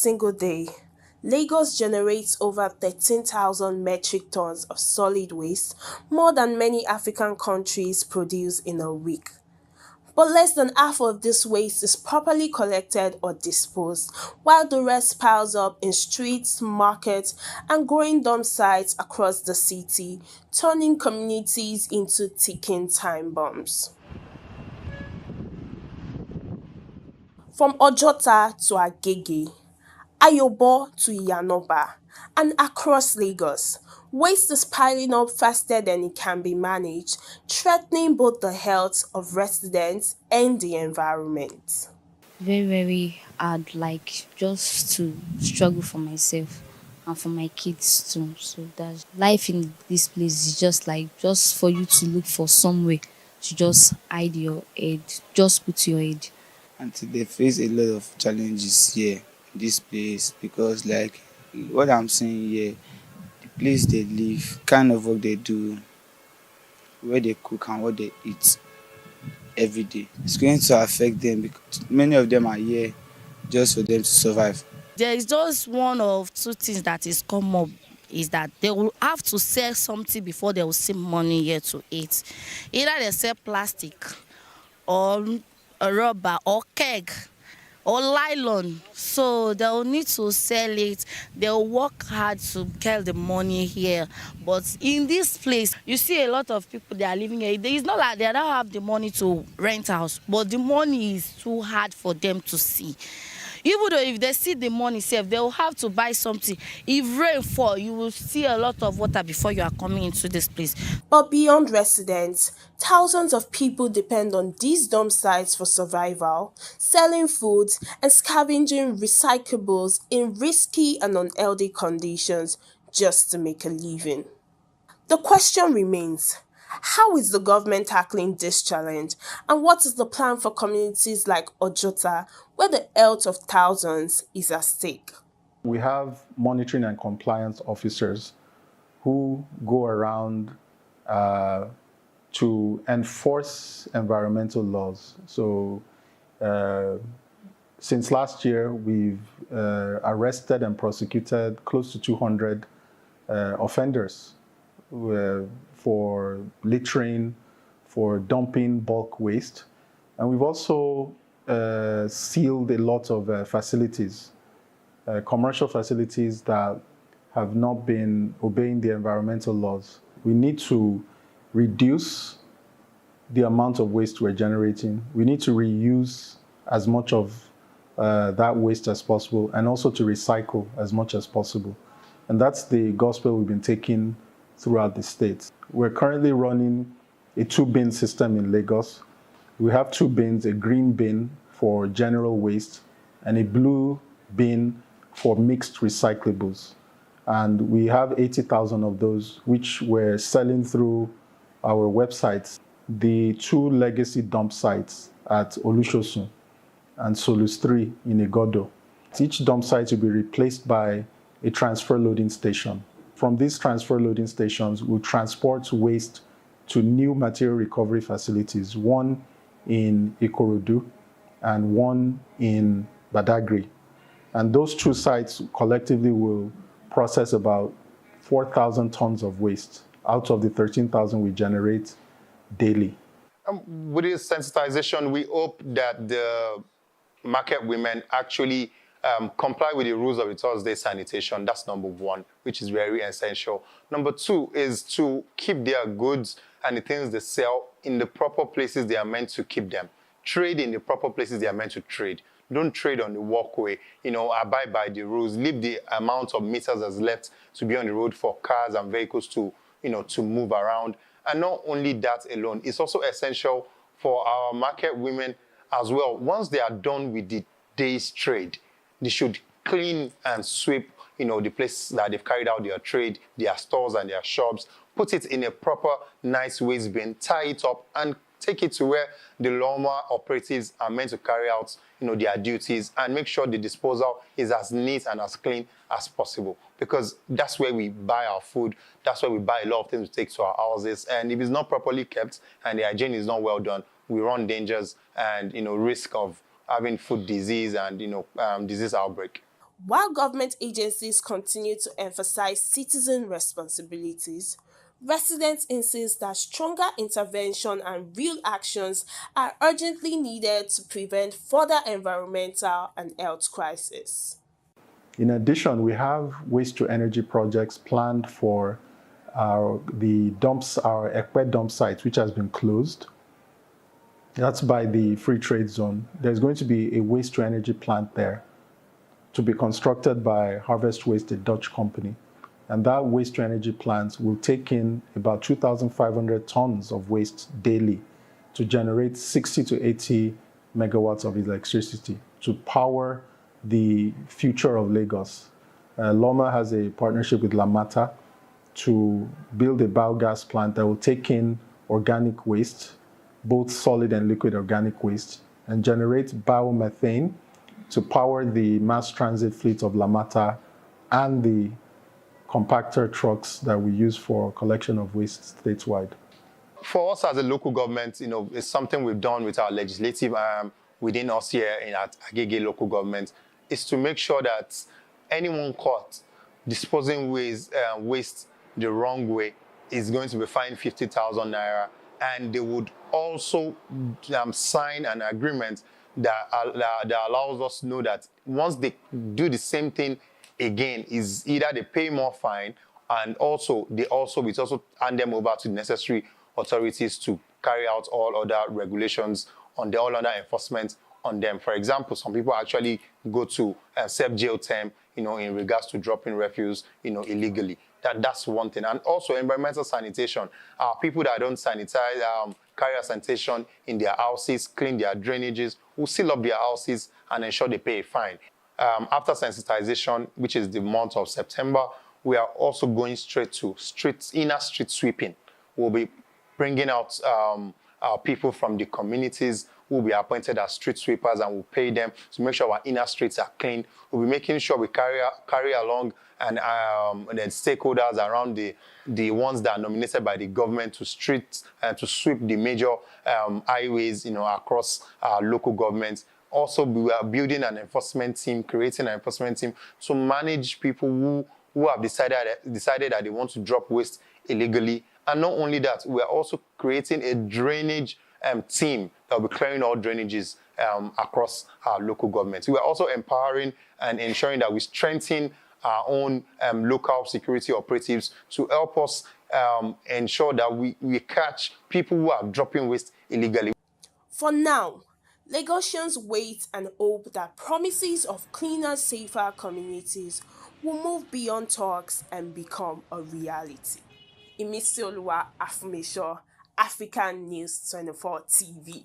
single day, Lagos generates over 13,000 metric tons of solid waste, more than many African countries produce in a week. But less than half of this waste is properly collected or disposed, while the rest piles up in streets, markets, and growing dump sites across the city, turning communities into ticking time bombs. From Ojota to Agege, Ayobo to Iyanoba, and across Lagos, waste is piling up faster than it can be managed, threatening both the health of residents and the environment. Very, very hard, like just to struggle for myself and for my kids too. So that life in this place is just like just for you to look for somewhere to just hide your head, just put your head. And they face a lot of challenges here in this place because like what I'm saying here, the place they live, kind of work they do, where they cook and what they eat every day. It's going to affect them because many of them are here just for them to survive. There is just one of two things that is come up is that they will have to sell something before they will see money here to eat. Either they sell plastic or a rubber or keg or nylon. So they'll need to sell it. They'll work hard to get the money here. But in this place, you see a lot of people they are living here. It's not like they don't have the money to rent house, but the money is too hard for them to see. Even though if they see the money safe, they will have to buy something. If rain fall, you will see a lot of water before you are coming into this place. But beyond residents, thousands of people depend on these dump sites for survival, selling food and scavenging recyclables in risky and unhealthy conditions just to make a living. The question remains, how is the government tackling this challenge, and what is the plan for communities like Ojota, where the health of thousands is at stake? We have monitoring and compliance officers who go around to enforce environmental laws. So since last year, we've arrested and prosecuted close to 200 offenders for littering, for dumping bulk waste. And we've also sealed a lot of facilities, commercial facilities that have not been obeying the environmental laws. We need to reduce the amount of waste we're generating. We need to reuse as much of that waste as possible, and also to recycle as much as possible. And that's the gospel we've been taking throughout the state. We're currently running a 2-bin system in Lagos. We have 2 bins, a green bin for general waste and a blue bin for mixed recyclables. And we have 80,000 of those, which we're selling through our websites. The 2 legacy dump sites at Olushosun and Solus 3 in Igodo. Each dump site will be replaced by a transfer loading station. From these transfer loading stations, we'll transport waste to new material recovery facilities, one in Ikorodu and one in Badagry. And those 2 sites collectively will process about 4,000 tons of waste out of the 13,000 we generate daily. With this sensitization, we hope that the market women actually comply with the rules of the Thursday sanitation. That's number 1, which is very essential. Number 2 is to keep their goods and the things they sell in the proper places they are meant to keep them. Trade in the proper places they are meant to trade. Don't trade on the walkway. Abide by the rules. Leave the amount of meters that's left to be on the road for cars and vehicles to, to move around. And not only that alone, it's also essential for our market women as well. Once they are done with the day's trade, they should clean and sweep, the place that they've carried out their trade, their stores and their shops, put it in a proper, nice waste bin, tie it up, and take it to where the lawnmower operatives are meant to carry out, their duties, and make sure the disposal is as neat and as clean as possible. Because that's where we buy our food. That's where we buy a lot of things to take to our houses. And if it's not properly kept and the hygiene is not well done, we run dangers and, risk of having food disease and, disease outbreak. While government agencies continue to emphasize citizen responsibilities, residents insist that stronger intervention and real actions are urgently needed to prevent further environmental and health crises. In addition, we have waste-to-energy projects planned for our Ekpe dump site, which has been closed. That's by the free trade zone. There's going to be a waste-to-energy plant there to be constructed by Harvest Waste, a Dutch company. And that waste-to-energy plant will take in about 2,500 tons of waste daily to generate 60 to 80 megawatts of electricity to power the future of Lagos. Loma has a partnership with Lamata to build a biogas plant that will take in organic waste, both solid and liquid organic waste, and generate biomethane to power the mass transit fleet of Lamata and the compactor trucks that we use for collection of waste statewide. For us as a local government, it's something we've done with our legislative arm within us here at Agege local government, is to make sure that anyone caught disposing waste the wrong way is going to be fined 50,000 naira, and they would also sign an agreement that allows us to know that once they do the same thing again, is either they pay more fine, and also we also hand them over to the necessary authorities to carry out all other regulations on the all other enforcement on them. For example, some people actually go to serve jail term, in regards to dropping refuse, illegally. That's one thing. And also environmental sanitation. People that don't sanitize, carry out sanitation in their houses, clean their drainages, will seal up their houses and ensure they pay a fine. After sensitization, which is the month of September, we are also going straight to inner street sweeping. We'll be bringing out people from the communities who will be appointed as street sweepers, and we'll pay them to make sure our inner streets are clean. We'll be making sure we carry along and the stakeholders around the ones that are nominated by the government to to sweep the major highways, across local governments. Also, we are building an enforcement team, creating an enforcement team to manage people who have decided that they want to drop waste illegally. And not only that, we are also creating a drainage team that will be clearing all drainages across our local governments. We are also empowering and ensuring that we strengthen our own local security operatives to help us ensure that we catch people who are dropping waste illegally. For now, Lagosians wait and hope that promises of cleaner, safer communities will move beyond talks and become a reality. Imisioluwa Afumisho, African News 24 TV.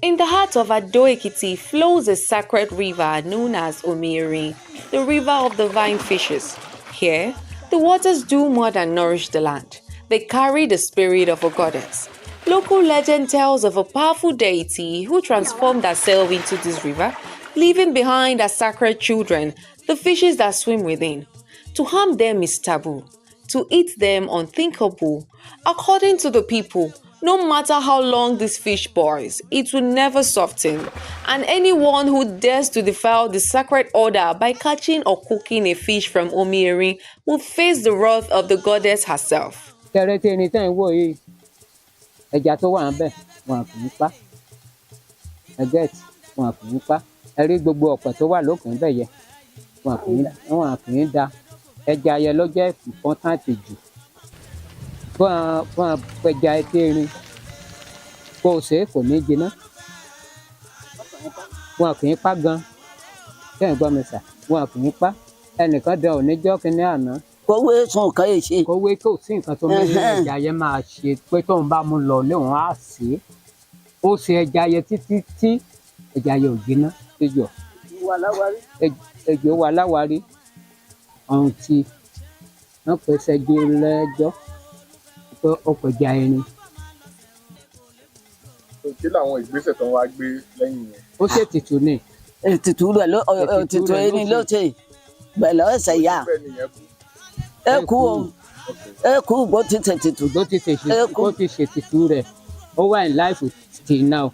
In the heart of Ado-Ekiti flows a sacred river known as Omirin, the river of divine fishes. Here, the waters do more than nourish the land. They carry the spirit of a goddess. Local legend tells of a powerful deity who transformed herself into this river, leaving behind as sacred children the fishes that swim within. To harm them is taboo. To eat them unthinkable. According to the people, no matter how long this fish boils, it will never soften. And anyone who dares to defile the sacred order by catching or cooking a fish from Omirin will face the wrath of the goddess herself. Ẹja tó wà níbẹ̀ wọn kì í pa ẹgẹ́t wọn kì í pa ẹrí gbogbo ọ̀pẹ̀ tó wà lókè níbẹ̀ yẹ wọn kì í da ẹja yẹ ló jẹ́ important jù fún ẹja etérin kó o ṣe é kò ní jiná wọn kì í pa gan kẹ́hìn gbọ́ mi sà wọn kì í pa ẹnìkan dán oníjọ́ kínní àná. Kówé sùn kan yìí ṣe. Kówé kò sí nǹkan tó ní ẹja yẹn máa ṣe pé tóun bá mú lọ léwọn á sè é. Ó ṣe ẹja yẹn títí tí ẹja yẹn ò jiná péjọ. Ejò wà láwárí. Ọ̀hún tí wọ́n pèsè di lẹ́jọ́ pé ó pẹja ẹni. Kí làwọn ìgbésẹ̀ tó ń wá gbé lẹ́yìn yẹn? Ó ṣètìtù ni. Ètùtù rẹ̀ ètùtù ẹni ló ṣe bẹ̀lẹ̀ ọ̀sẹ̀ yá. Ẹ kú o. Eku bó ti ṣètùtù. Bó ti ṣètùtù rẹ̀, ó wà in life till now.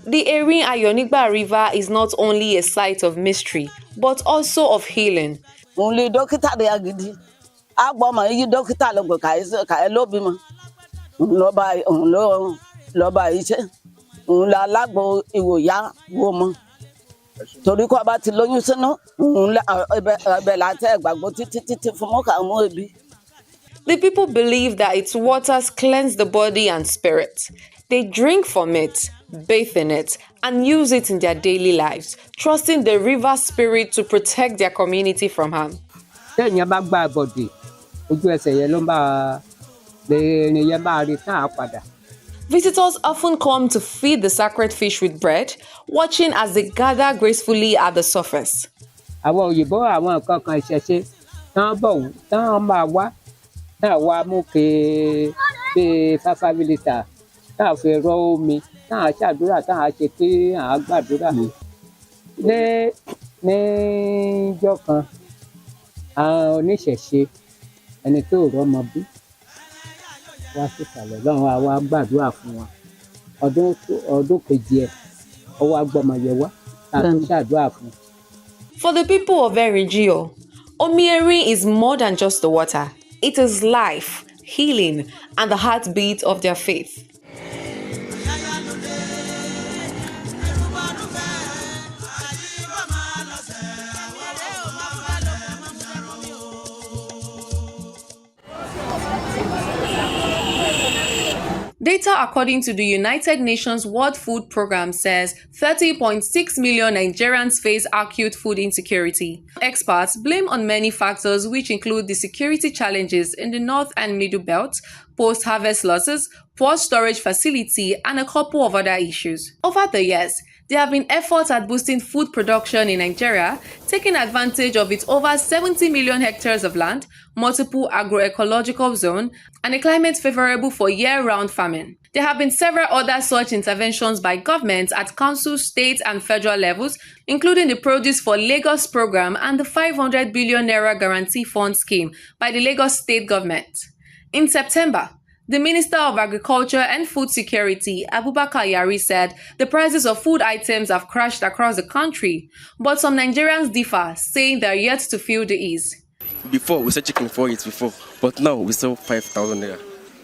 The Erin Ayonigba River is not only a site of mystery, but also of healing. Òun lè dókítà rẹ̀ gidi. A gbọ́ ọmọ yìí dókítà ló gbé kàí ló bímọ. Òun lọ́ba iṣẹ́. Òun la alágbo ìwòyá wo mọ́. Torí kó bá ti lóyún sínú, òun ẹbẹ̀ láti ẹ̀gbàgbọ́ títí fún mọ́kà mú ebi. The people believe that its waters cleanse the body and spirit. They drink from it, bathe in it, and use it in their daily lives, trusting the river spirit to protect their community from harm. Téèyàn bá gba àbọ̀dè, ojú ẹsẹ̀ yẹn ló máa lè rìn yẹn máa rí tán á padà. Visitors often come to feed the sacred fish with bread, watching as they gather gracefully at the surface. Àwọn òyìnbó àwọn nǹkan kan ìṣẹ̀ṣe tán máa wá náà wá mú bíi 5 mílítà táà fi rọ omi táà ṣàdúrà táà ṣe tí à ń gbàdúrà. Níjọ́ kan àwọn oníṣẹ̀ṣe ẹni tó rọ́mọ bí wá sísàlẹ̀ lọ́run àwa gbàdúrà fún wọn. Ọdún kejì ẹ̀ ó wá gbọ́mọ yẹn wá láti ṣàdúrà fún. For the people of Erin, Omieri is more than just the water. It is life, healing, and the heartbeat of their faith. Data according to the United Nations World Food Programme says 30.6 million Nigerians face acute food insecurity. Experts blame on many factors which include the security challenges in the North and Middle Belt, post-harvest losses, poor storage facility, and a couple of other issues. Over the years, there have been efforts at boosting food production in Nigeria, taking advantage of its over 70 million hectares of land, multiple agroecological zones, and a climate favorable for year-round farming. There have been several other such interventions by governments at council, state, and federal levels, including the Produce for Lagos program and the 500 billion naira guarantee fund scheme by the Lagos state government. In September, the Minister of Agriculture and Food Security, Abubakar Yari, said the prices of food items have crashed across the country, but some Nigerians differ, saying they are yet to feel the ease. Before, we said chicken for it before, but now we sell 5,000 naira.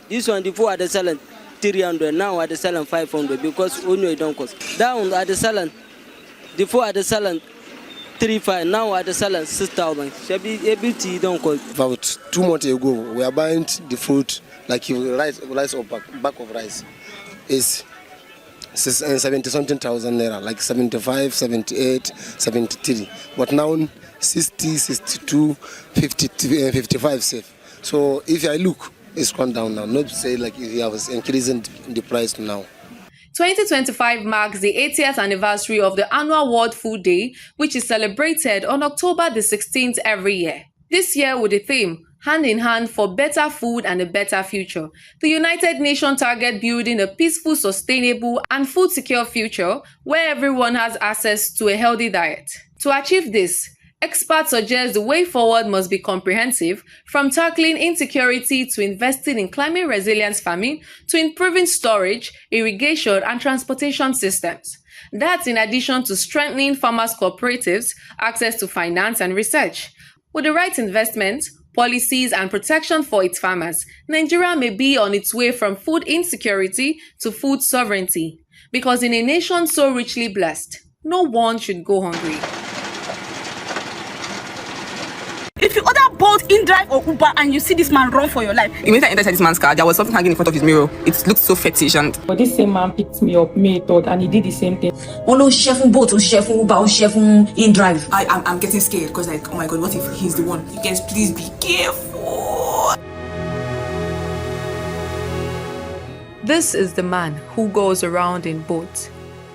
This one, before at the selling 300, now at the selling 500 because only it don't cost. Down at the selling, before at the selling 3,500, now at the selling 6,000. Everything don't cost. About 2 months ago, we are buying the food. Like rice or bag of rice is 70-something thousand naira, like 75, 78, 73. But now 60, 62, 50, 55 safe. So if I look, it's gone down now. Not to say like if you have increasing the price now. 2025 marks the 80th anniversary of the annual World Food Day, which is celebrated on October the 16th every year. This year with the theme, Hand in Hand for Better Food and a Better Future, the United Nations target building a peaceful, sustainable, and food-secure future where everyone has access to a healthy diet. To achieve this, experts suggest the way forward must be comprehensive, from tackling insecurity to investing in climate resilience farming to improving storage, irrigation, and transportation systems. That's in addition to strengthening farmers' cooperatives, access to finance and research. With the right investment, policies, and protection for its farmers, Nigeria may be on its way from food insecurity to food sovereignty. Because in a nation so richly blessed, no one should go hungry. If you order both InDrive or Uber and you see this man run for your life, immediately I entered this man's car, there was something hanging in front of his mirror. It looked so fetish and... But this same man picked me up, May 3rd, and he did the same thing. Olo chef both, chef Uber, chef InDrive. I'm getting scared because like, oh my God, what if he's the one? You guys, please be careful. This is the man who goes around in boats,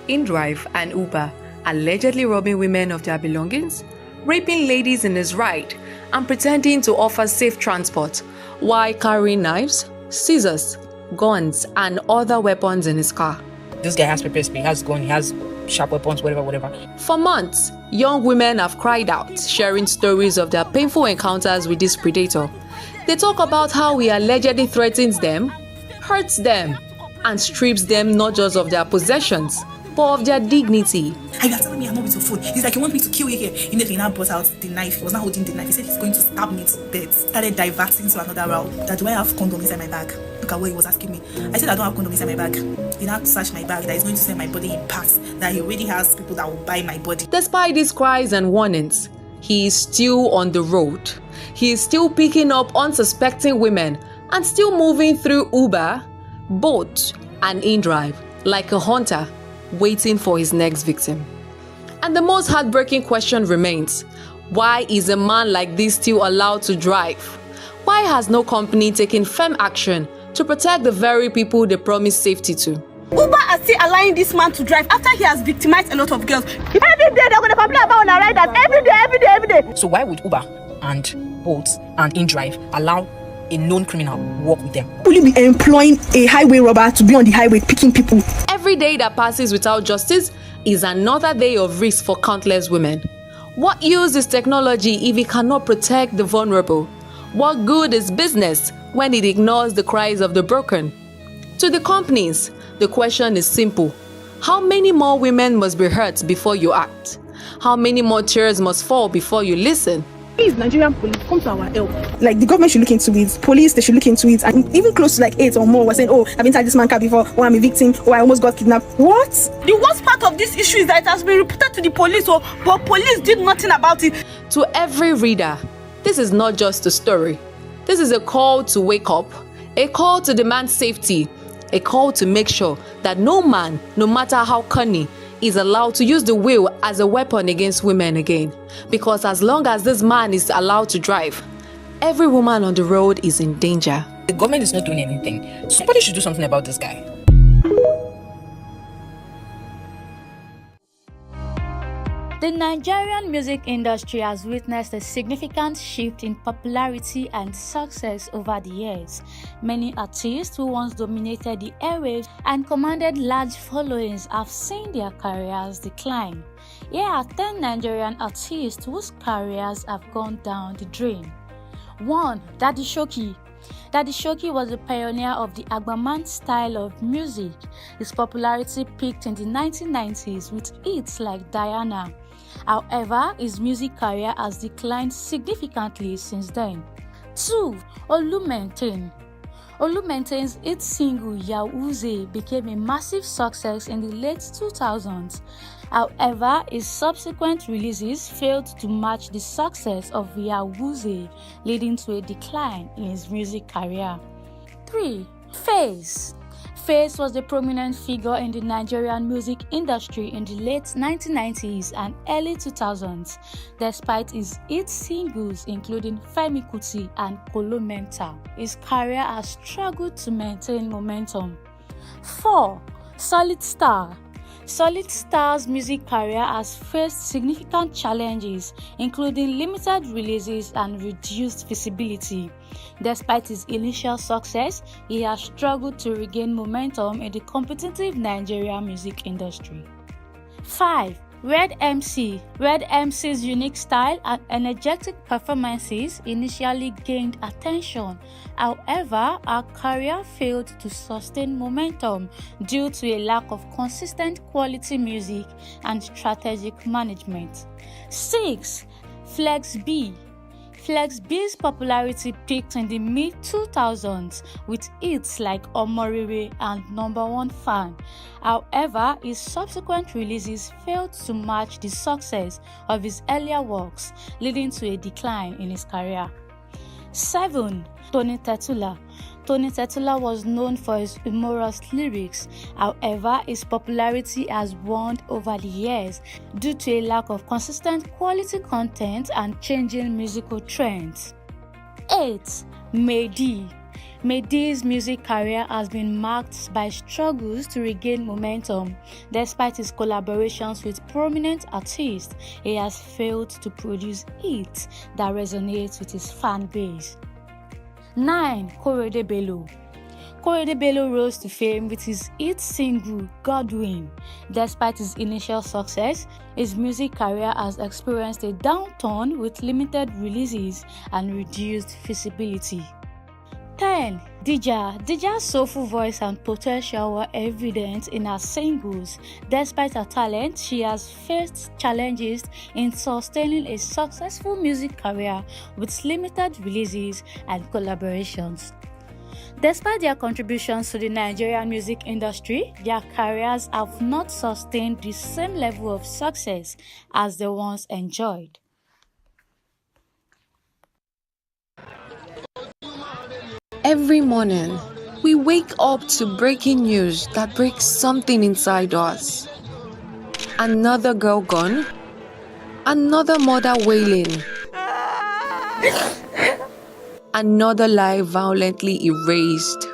InDrive and Uber, allegedly robbing women of their belongings, raping ladies in his ride, and pretending to offer safe transport while carrying knives, scissors, guns, and other weapons in his car. This guy has pepper spray, he has gun, he has sharp weapons, whatever. For months, young women have cried out, sharing stories of their painful encounters with this predator. They talk about how he allegedly threatens them, hurts them, and strips them not just of their possessions, but of their dignity. And you are telling me I'm not with your phone. He's like, you want me to kill you here? You know, he now brought out the knife. He was not holding the knife. He said he's going to stab me to death. Started diverting to another route. That do I have condom inside my bag? Look at what he was asking me. I said I don't have condom inside my bag. He now searched my bag. That he's going to send my body in parts. That he already has people that will buy my body. Despite these cries and warnings, he is still on the road. He is still picking up unsuspecting women and still moving through Uber, Bolt, and InDrive like a hunter waiting for his next victim. And the most heartbreaking question remains, why is a man like this still allowed to drive? Why has no company taken firm action to protect the very people they promise safety to? Uber are still allowing this man to drive after he has victimized a lot of girls. Every day they're going to complain about our riders. Every day. So why would Uber and Bolt and InDrive allow a known criminal walk with them? Will you be employing a highway robber to be on the highway picking people? Every day that passes without justice is another day of risk for countless women. What use is technology if it cannot protect the vulnerable? What good is business when it ignores the cries of the broken? To the companies, the question is simple. How many more women must be hurt before you act? How many more tears must fall before you listen? Please, Nigerian police, come to our help. Like, the government should look into it. Police, they should look into it. And even close to like 8 or more were saying, oh, I've inside this man car before, or I'm a victim, or I almost got kidnapped. What? The worst part of this issue is that it has been reported to the police, but police did nothing about it. To every reader, this is not just a story. This is a call to wake up, a call to demand safety, a call to make sure that no man, no matter how cunning, is allowed to use the will as a weapon against women again. Because as long as this man is allowed to drive, every woman on the road is in danger. The government is not doing anything. Somebody should do something about this guy. The Nigerian music industry has witnessed a significant shift in popularity and success over the years. Many artists who once dominated the airwaves and commanded large followings have seen their careers decline. Here are 10 Nigerian artists whose careers have gone down the drain. 1. Daddy Shoki. Daddy Shoki was a pioneer of the Agbaman style of music. His popularity peaked in the 1990s with hits like Diana. However, his music career has declined significantly since then. 2. Olumentain. Olumentein's hit single Yawuze became a massive success in the late 2000s. However, his subsequent releases failed to match the success of Yawuze, leading to a decline in his music career. 3. Face. Face was a prominent figure in the Nigerian music industry in the late 1990s and early 2000s, despite his hit singles including Femi Kuti and Kolo Mental. His career has struggled to maintain momentum. 4. Solid Star. Solid Star's music career has faced significant challenges, including limited releases and reduced visibility. Despite his initial success, he has struggled to regain momentum in the competitive Nigerian music industry. 5. Red MC. Red MC's unique style and energetic performances initially gained attention. However, her career failed to sustain momentum due to a lack of consistent quality music and strategic management. 6. Flex B. Flex B's popularity peaked in the mid-2000s with hits like Omorire and Number One Fan. However, his subsequent releases failed to match the success of his earlier works, leading to a decline in his career. 7. Tony Tetula. Tony Tetula was known for his humorous lyrics. However, his popularity has waned over the years due to a lack of consistent quality content and changing musical trends. 8. Mehdi. Mehdi's music career has been marked by struggles to regain momentum. Despite his collaborations with prominent artists, he has failed to produce hits that resonate with his fan base. 9. Korede Bello. Korede Bello rose to fame with his hit single Godwin. Despite his initial success, his music career has experienced a downturn with limited releases and reduced visibility. 10. Dija's soulful voice and potential were evident in her singles. Despite her talent, she has faced challenges in sustaining a successful music career with limited releases and collaborations. Despite their contributions to the Nigerian music industry, their careers have not sustained the same level of success as the ones enjoyed. Every morning, we wake up to breaking news that breaks something inside us. Another girl gone, another mother wailing, another life violently erased.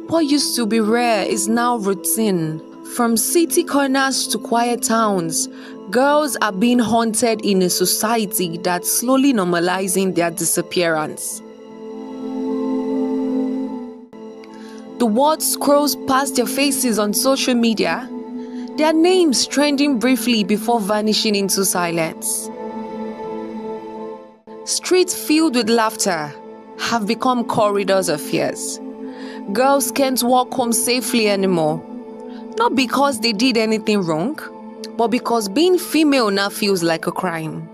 What used to be rare is now routine. From city corners to quiet towns, girls are being haunted in a society that's slowly normalizing their disappearance. The world scrolls past their faces on social media, their names trending briefly before vanishing into silence. Streets filled with laughter have become corridors of fears. Girls can't walk home safely anymore, not because they did anything wrong, but because being female now feels like a crime.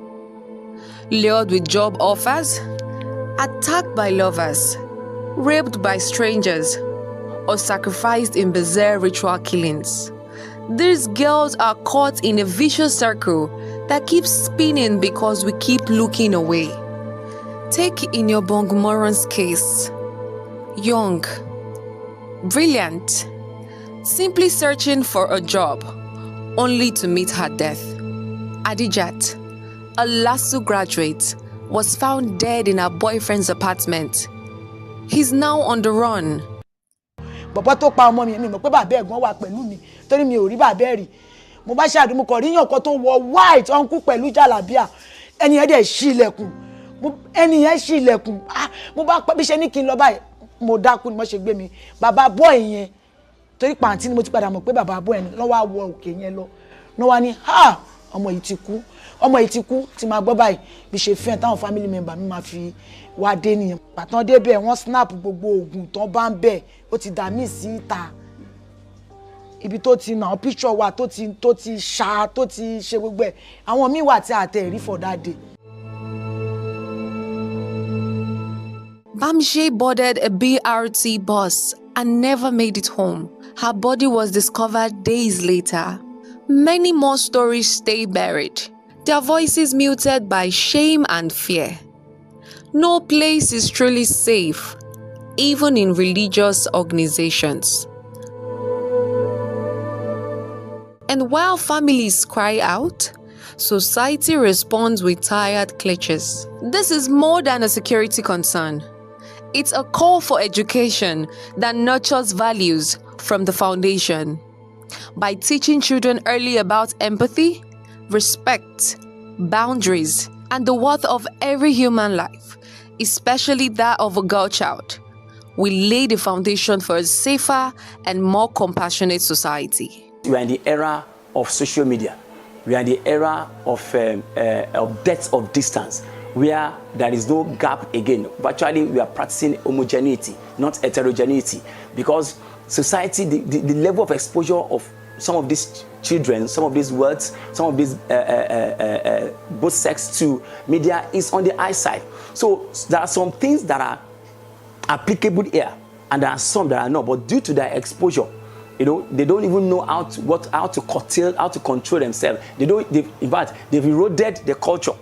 Lured with job offers, attacked by lovers, raped by strangers, or sacrificed in bizarre ritual killings. These girls are caught in a vicious circle that keeps spinning because we keep looking away. Take Inyobong Moron's case. Young, brilliant, simply searching for a job, only to meet her death. Adijat, a LASU graduate, was found dead in her boyfriend's apartment. He's now on the run. Bàbá tó pa ọmọ mi mọ̀ pé bàbá ẹ̀gbọ́n wà pẹ̀lú mi torí mi ò rí bàbá ẹ̀ rí. Mo bá ṣàdúrà mo kọ̀ ríyàn kan tó wọ white uncle pẹ̀lú jàlábíà. Ẹni yẹn dẹ̀ ṣí ilẹ̀kùn. Ẹni yẹn ṣí ilẹ̀kùn. Mo bá pẹ́ bí ṣe ní kí n lọ báyìí. Mo dákú ni mo ṣe gbé mi. Bàbá boy yẹn torí pàǹtí ni mo ti padà mọ̀ pé bàbá boy yẹn ló wá wọ òkè yẹn lọ. Ló wá ní ọmọ yìí ti kú. Ọmọ yìí ti kú tí máa gbọ́ báyìí bí ṣe fẹ́ táwọn family member mi máa fi wá dé nìyẹn. Pàtàn débẹ̀ wọ́n snap gbogbo oògùn tán bá ń bẹ̀ ó ti dà mí sí ìta. Ibi tó ti nà picture wa tó ti ṣá tó ti ṣe gbogbo ẹ̀ àwọn míì wà tí a tẹ̀ rí for that day. Bamshe boarded a BRT bus and never made it home. Her body was discovered days later. Many more stories stay buried, their voices muted by shame and fear. No place is truly safe, even in religious organizations. And while families cry out, society responds with tired clutches. This is more than a security concern. It's a call for education that nurtures values from the foundation. By teaching children early about empathy, respect, boundaries, and the worth of every human life, especially that of a girl child, we lay the foundation for a safer and more compassionate society. We are in the era of social media. We are in the era of depth of distance, where there is no gap again. Virtually, we are practicing homogeneity, not heterogeneity, because society, the level of exposure of some of these children, some of these words, some of these both sex to media is on the high side. So there are some things that are applicable here, and there are some that are not. But due to their exposure, they don't even know how to curtail, how to control themselves. In fact, they've eroded the culture.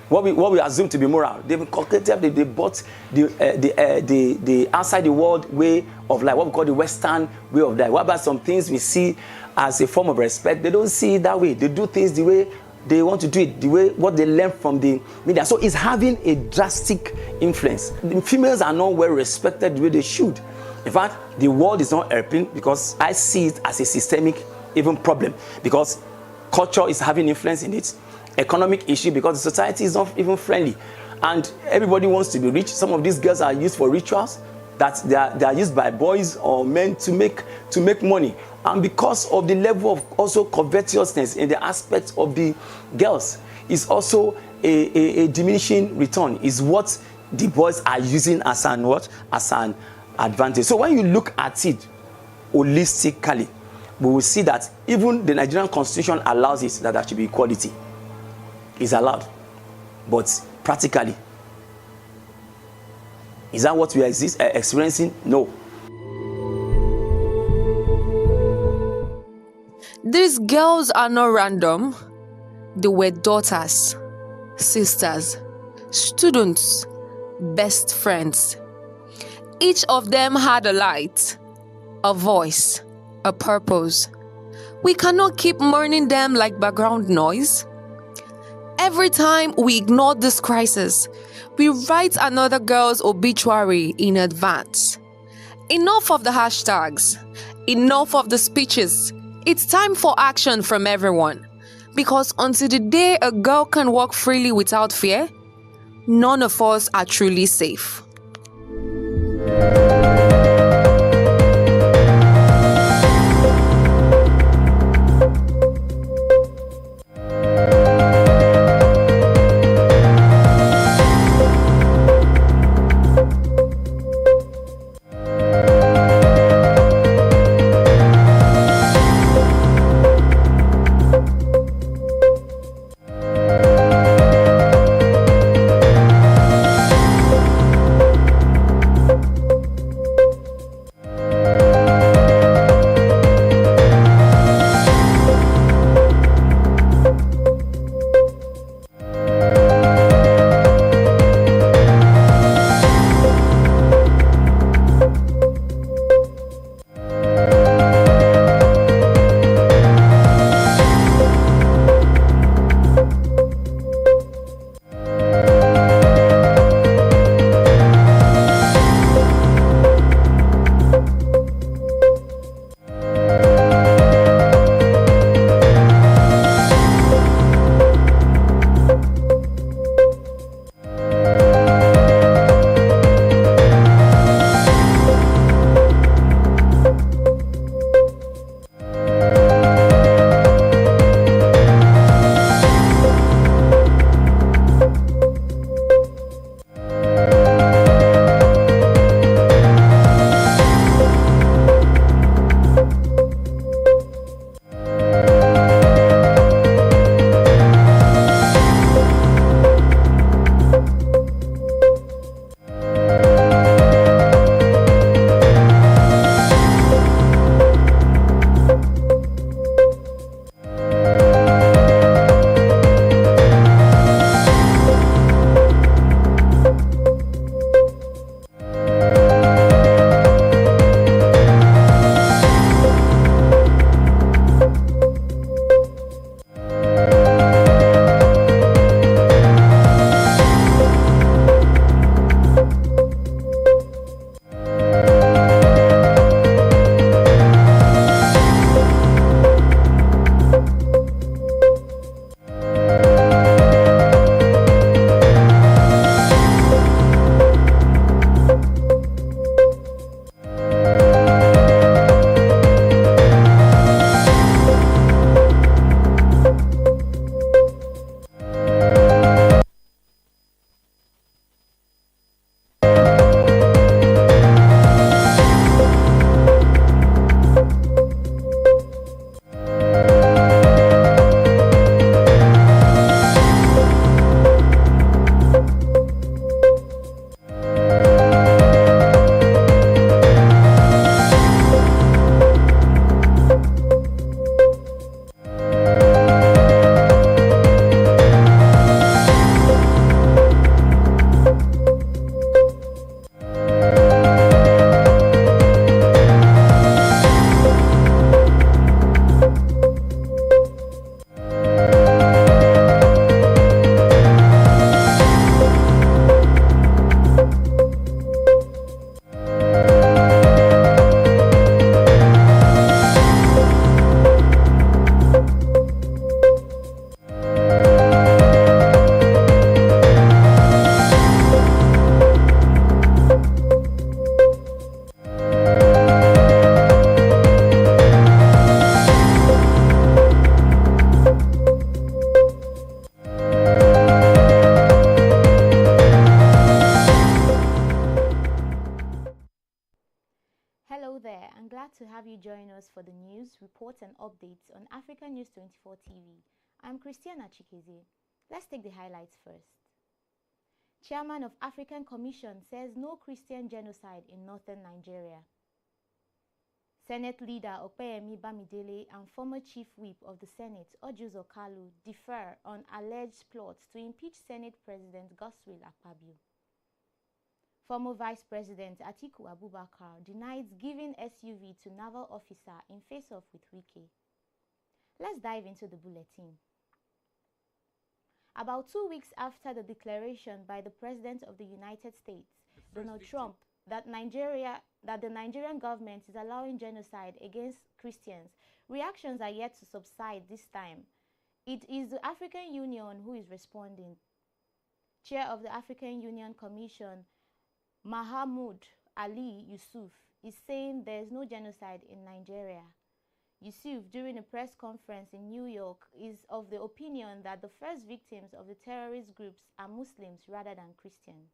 What we assume to be moral, they've inculcated, they bought the outside the world way of life, what we call the Western way of life. What about some things we see as a form of respect? They don't see it that way. They do things the way they want to do it, the way what they learn from the media. So it's having a drastic influence. The females are not well respected the way they should. In fact, the world is not helping, because I see it as a systemic even problem, because culture is having influence in it. Economic issue, because the society is not even friendly, and everybody wants to be rich. Some of these girls are used for rituals that they are used by boys or men to make money, and because of the level of also covetousness in the aspect of the girls, is also a diminishing return. Is what the boys are using as an what? As an advantage. So when you look at it holistically, we will see that even the Nigerian constitution allows it that there should be equality. It's allowed. But practically, is that what we are experiencing? No. These girls are not random. They were daughters, sisters, students, best friends. Each of them had a light, a voice, a purpose. We cannot keep mourning them like background noise. Every time we ignore this crisis, we write another girl's obituary in advance. Enough of the hashtags, enough of the speeches. It's time for action from everyone. Because until the day a girl can walk freely without fear, none of us are truly safe. 24 TV. I'm Christiana Chikeze. Let's take the highlights first. Chairman of African Commission says no Christian genocide in northern Nigeria. Senate leader Akpabio BAMIDELE and former chief whip of the Senate, KALU, differ on alleged plots to impeach Senate President Godswill Akpabio. Former Vice President Atiku denies giving SUV to naval officer in face-off with Wike. Let's dive into the bulletin. About 2 weeks after the declaration by the President of the United States, Donald Trump, that the Nigerian government is allowing genocide against Christians, reactions are yet to subside this time. It is the African Union who is responding. Chair of the African Union Commission, Mahamoud Ali Yusuf, is saying there is no genocide in Nigeria. Yusuf, during a press conference in New York, is of the opinion that the first victims of the terrorist groups are Muslims rather than Christians.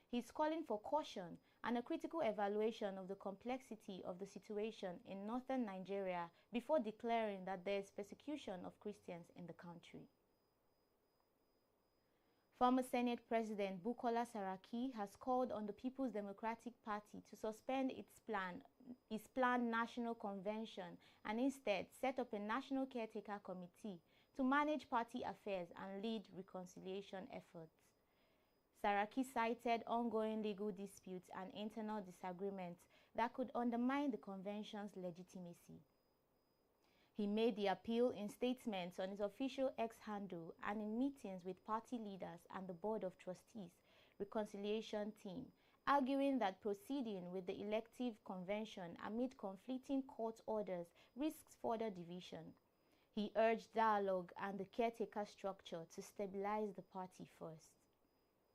He is calling for caution and a critical evaluation of the complexity of the situation in northern Nigeria before declaring that there is persecution of Christians in the country. Former Senate President Bukola Saraki has called on the People's Democratic Party to suspend its planned national convention and instead set up a national caretaker committee to manage party affairs and lead reconciliation efforts. Saraki cited ongoing legal disputes and internal disagreements that could undermine the convention's legitimacy. He made the appeal in statements on his official X handle and in meetings with party leaders and the Board of Trustees reconciliation team, arguing that proceeding with the elective convention amid conflicting court orders risks further division. He urged dialogue and the caretaker structure to stabilize the party first.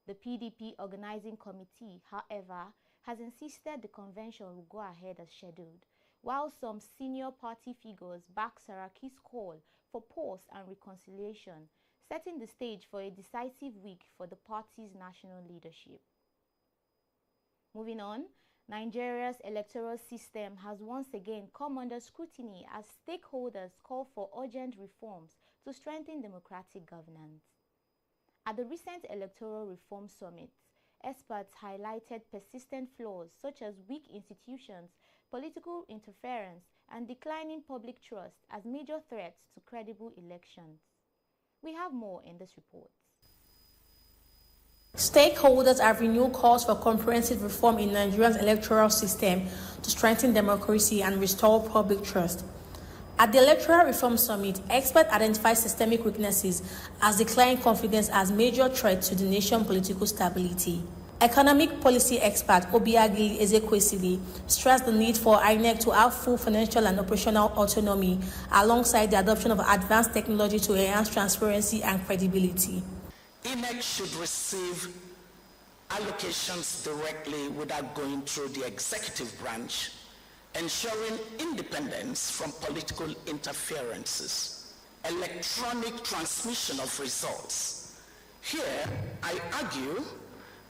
The PDP organizing committee, however, has insisted the convention will go ahead as scheduled, while some senior party figures back Saraki's call for pause and reconciliation, setting the stage for a decisive week for the party's national leadership. Moving on, Nigeria's electoral system has once again come under scrutiny as stakeholders call for urgent reforms to strengthen democratic governance. At the recent Electoral Reform Summit, experts highlighted persistent flaws such as weak institutions, political interference, and declining public trust as major threats to credible elections. We have more in this report. Stakeholders have renewed calls for comprehensive reform in Nigeria's electoral system to strengthen democracy and restore public trust. At the Electoral Reform Summit, experts identified systemic weaknesses as declining confidence as major threat to the nation's political stability. Economic policy expert Obiagili Ezekwesili stressed the need for INEC to have full financial and operational autonomy alongside the adoption of advanced technology to enhance transparency and credibility. INEC should receive allocations directly without going through the executive branch, ensuring independence from political interferences. Electronic transmission of results. Here, I argue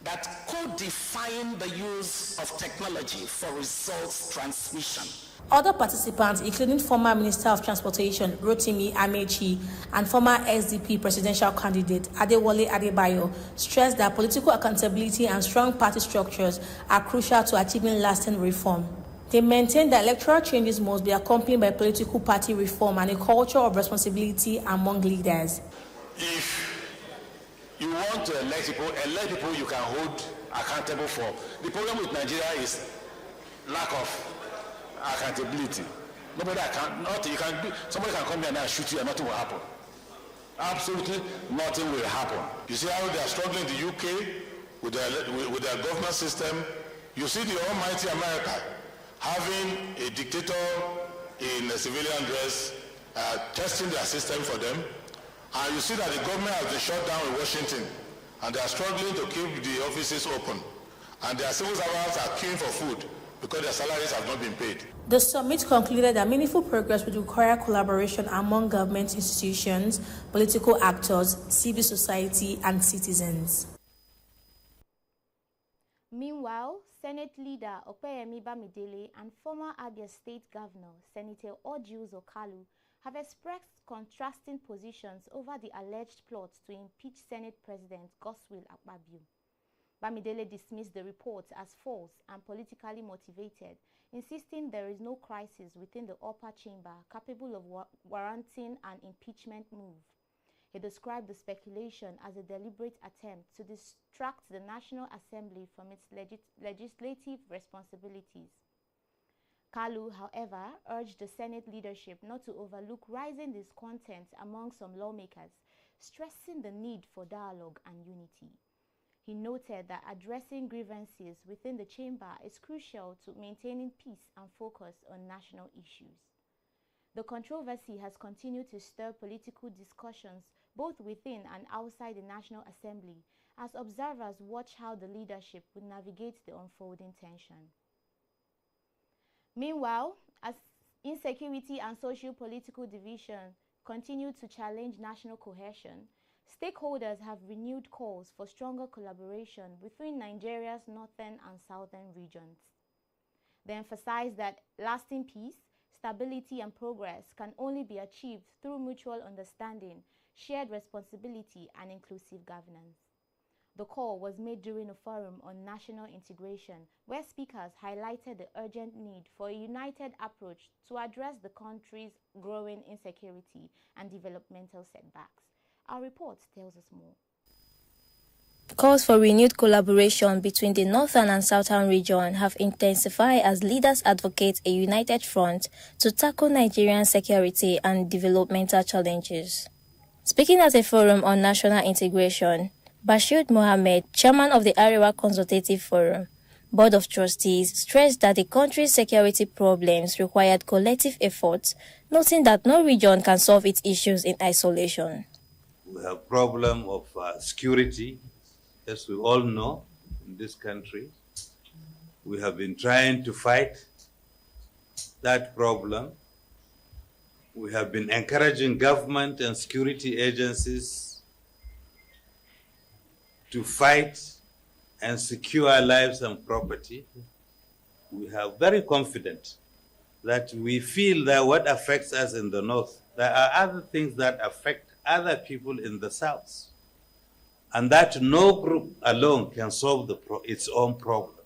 that codifying the use of technology for results transmission. Other participants, including former Minister of Transportation Rotimi Amechi and former SDP presidential candidate Adewale Adebayo, stressed that political accountability and strong party structures are crucial to achieving lasting reform. They maintain that electoral changes must be accompanied by political party reform and a culture of responsibility among leaders. If you want to elect people you can hold accountable for. The problem with Nigeria is lack of accountability. Somebody can come here and shoot you and nothing will happen. Absolutely nothing will happen. You see how they are struggling in the UK with their government system. You see the almighty America having a dictator in a civilian dress testing their system for them. And you see that the government has been shut down in Washington and they are struggling to keep the offices open. And their civil servants are queuing for food because their salaries have not been paid. The summit concluded that meaningful progress would require collaboration among government institutions, political actors, civil society, and citizens. Meanwhile, Senate leader Akpabio BAMIDELE and former Abia State Governor Senator KALU have expressed contrasting positions over the alleged plot to impeach Senate President Godswill Akpabio. Bamidele dismissed the reports as false and politically motivated, insisting there is no crisis within the upper chamber capable of warranting an impeachment move. He described the speculation as a deliberate attempt to distract the National Assembly from its legislative responsibilities. KALU, however, urged the Senate leadership not to overlook rising discontent among some lawmakers, stressing the need for dialogue and unity. He noted that addressing grievances within the chamber is crucial to maintaining peace and focus on national issues. The controversy has continued to stir political discussions both within and outside the National Assembly as observers watch how the leadership would navigate the unfolding tension. Meanwhile, as insecurity and socio-political division continue to challenge national cohesion, stakeholders have renewed calls for stronger collaboration between Nigeria's northern and southern regions. They emphasize that lasting peace, stability, and progress can only be achieved through mutual understanding, shared responsibility, and inclusive governance. The call was made during a forum on national integration, where speakers highlighted the urgent need for a united approach to address the country's growing insecurity and developmental setbacks. Our report tells us more. Calls for renewed collaboration between the northern and southern region have intensified as leaders advocate a united front to tackle Nigerian security and developmental challenges. Speaking at a forum on national integration, Bashir Mohammed, chairman of the Arewa Consultative Forum, Board of Trustees, stressed that the country's security problems required collective efforts, noting that no region can solve its issues in isolation. We have problem of security, as we all know, in this country. We have been trying to fight that problem. We have been encouraging government and security agencies to fight and secure our lives and property. We are very confident that we feel that what affects us in the north, there are other things that affect other people in the south, and that no group alone can solve its own problem,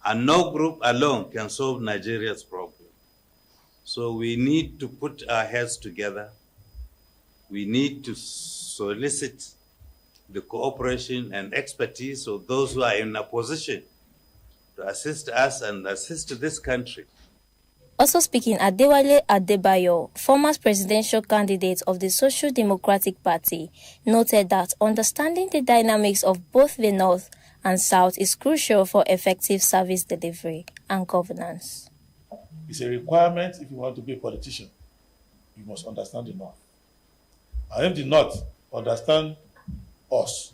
and no group alone can solve Nigeria's problem. So we need to put our heads together. We need to solicit the cooperation and expertise of those who are in a position to assist us and assist this country. Also speaking, Adewale Adebayo, former presidential candidate of the Social Democratic Party, noted that understanding the dynamics of both the North and South is crucial for effective service delivery and governance. It's a requirement if you want to be a politician. You must understand the North. And if the North understand us,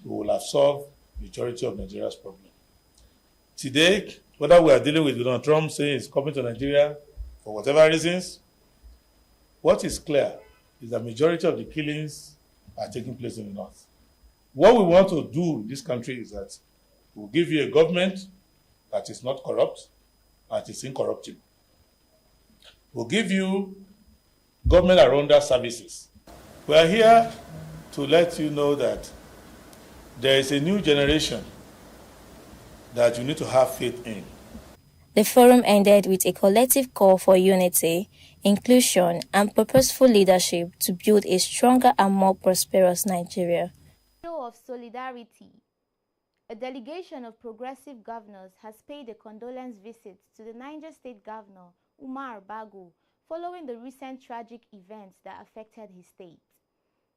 we will have solved the majority of Nigeria's problem. Today, whether we are dealing with Donald Trump saying he's coming to Nigeria for whatever reasons, what is clear is that the majority of the killings are taking place in the North. What we want to do in this country is that we'll give you a government that is not corrupt, that is incorruptible. We'll give you government around our services. We are here to let you know that there is a new generation that you need to have faith in. The forum ended with a collective call for unity, inclusion, and purposeful leadership to build a stronger and more prosperous Nigeria. Show of solidarity. A delegation of progressive governors has paid a condolence visit to the Niger State Governor, Umar Bago, following the recent tragic events that affected his state.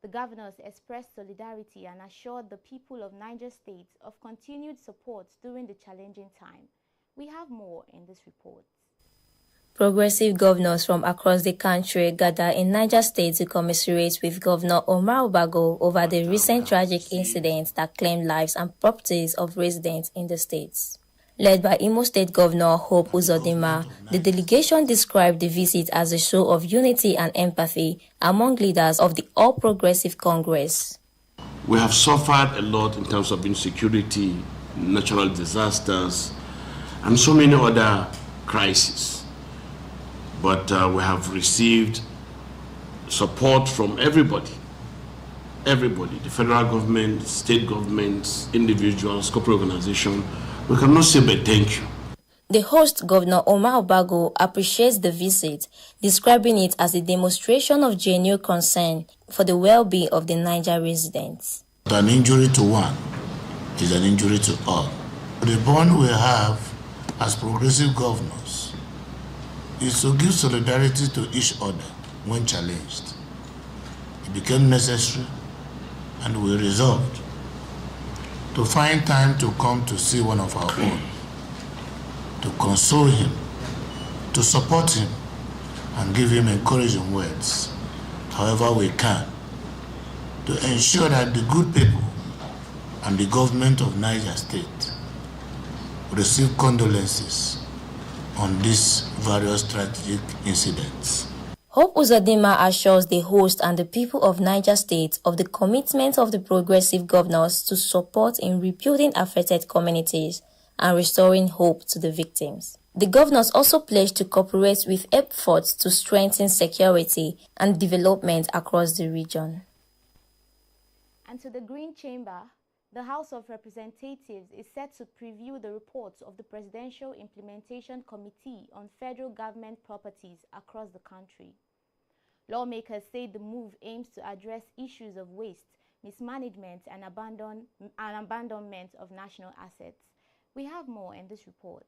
The governors expressed solidarity and assured the people of Niger State of continued support during the challenging time. We have more in this report. Progressive governors from across the country gathered in Niger State to commiserate with Governor Umar Bago over the recent tragic incidents that claimed lives and properties of residents in the states. Led by Imo State Governor Hope Uzodinma, the delegation described the visit as a show of unity and empathy among leaders of the All Progressive Congress. We have suffered a lot in terms of insecurity, natural disasters, and so many other crises. But we have received support from everybody, the federal government, state governments, individuals, corporate organizations. We cannot say but thank you. The host, Governor Omar BAGO, appreciates the visit, describing it as a demonstration of genuine concern for the well-being of the Niger residents. An injury to one is an injury to all. The bond we have as progressive governors is to give solidarity to each other when challenged. It became necessary, and we resolved to find time to come to see one of our own, to console him, to support him, and give him encouraging words, however we can, to ensure that the good people and the government of Niger State receive condolences on these various tragic incidents. Hope Uzodinma assures the host and the people of Niger State of the commitment of the progressive governors to support in rebuilding affected communities and restoring hope to the victims. The governors also pledged to cooperate with efforts to strengthen security and development across the region. And to the Green Chamber, the House of Representatives is set to preview the reports of the Presidential Implementation Committee on Federal Government Properties across the country. Lawmakers say the move aims to address issues of waste, mismanagement, and abandonment of national assets. We have more in this report.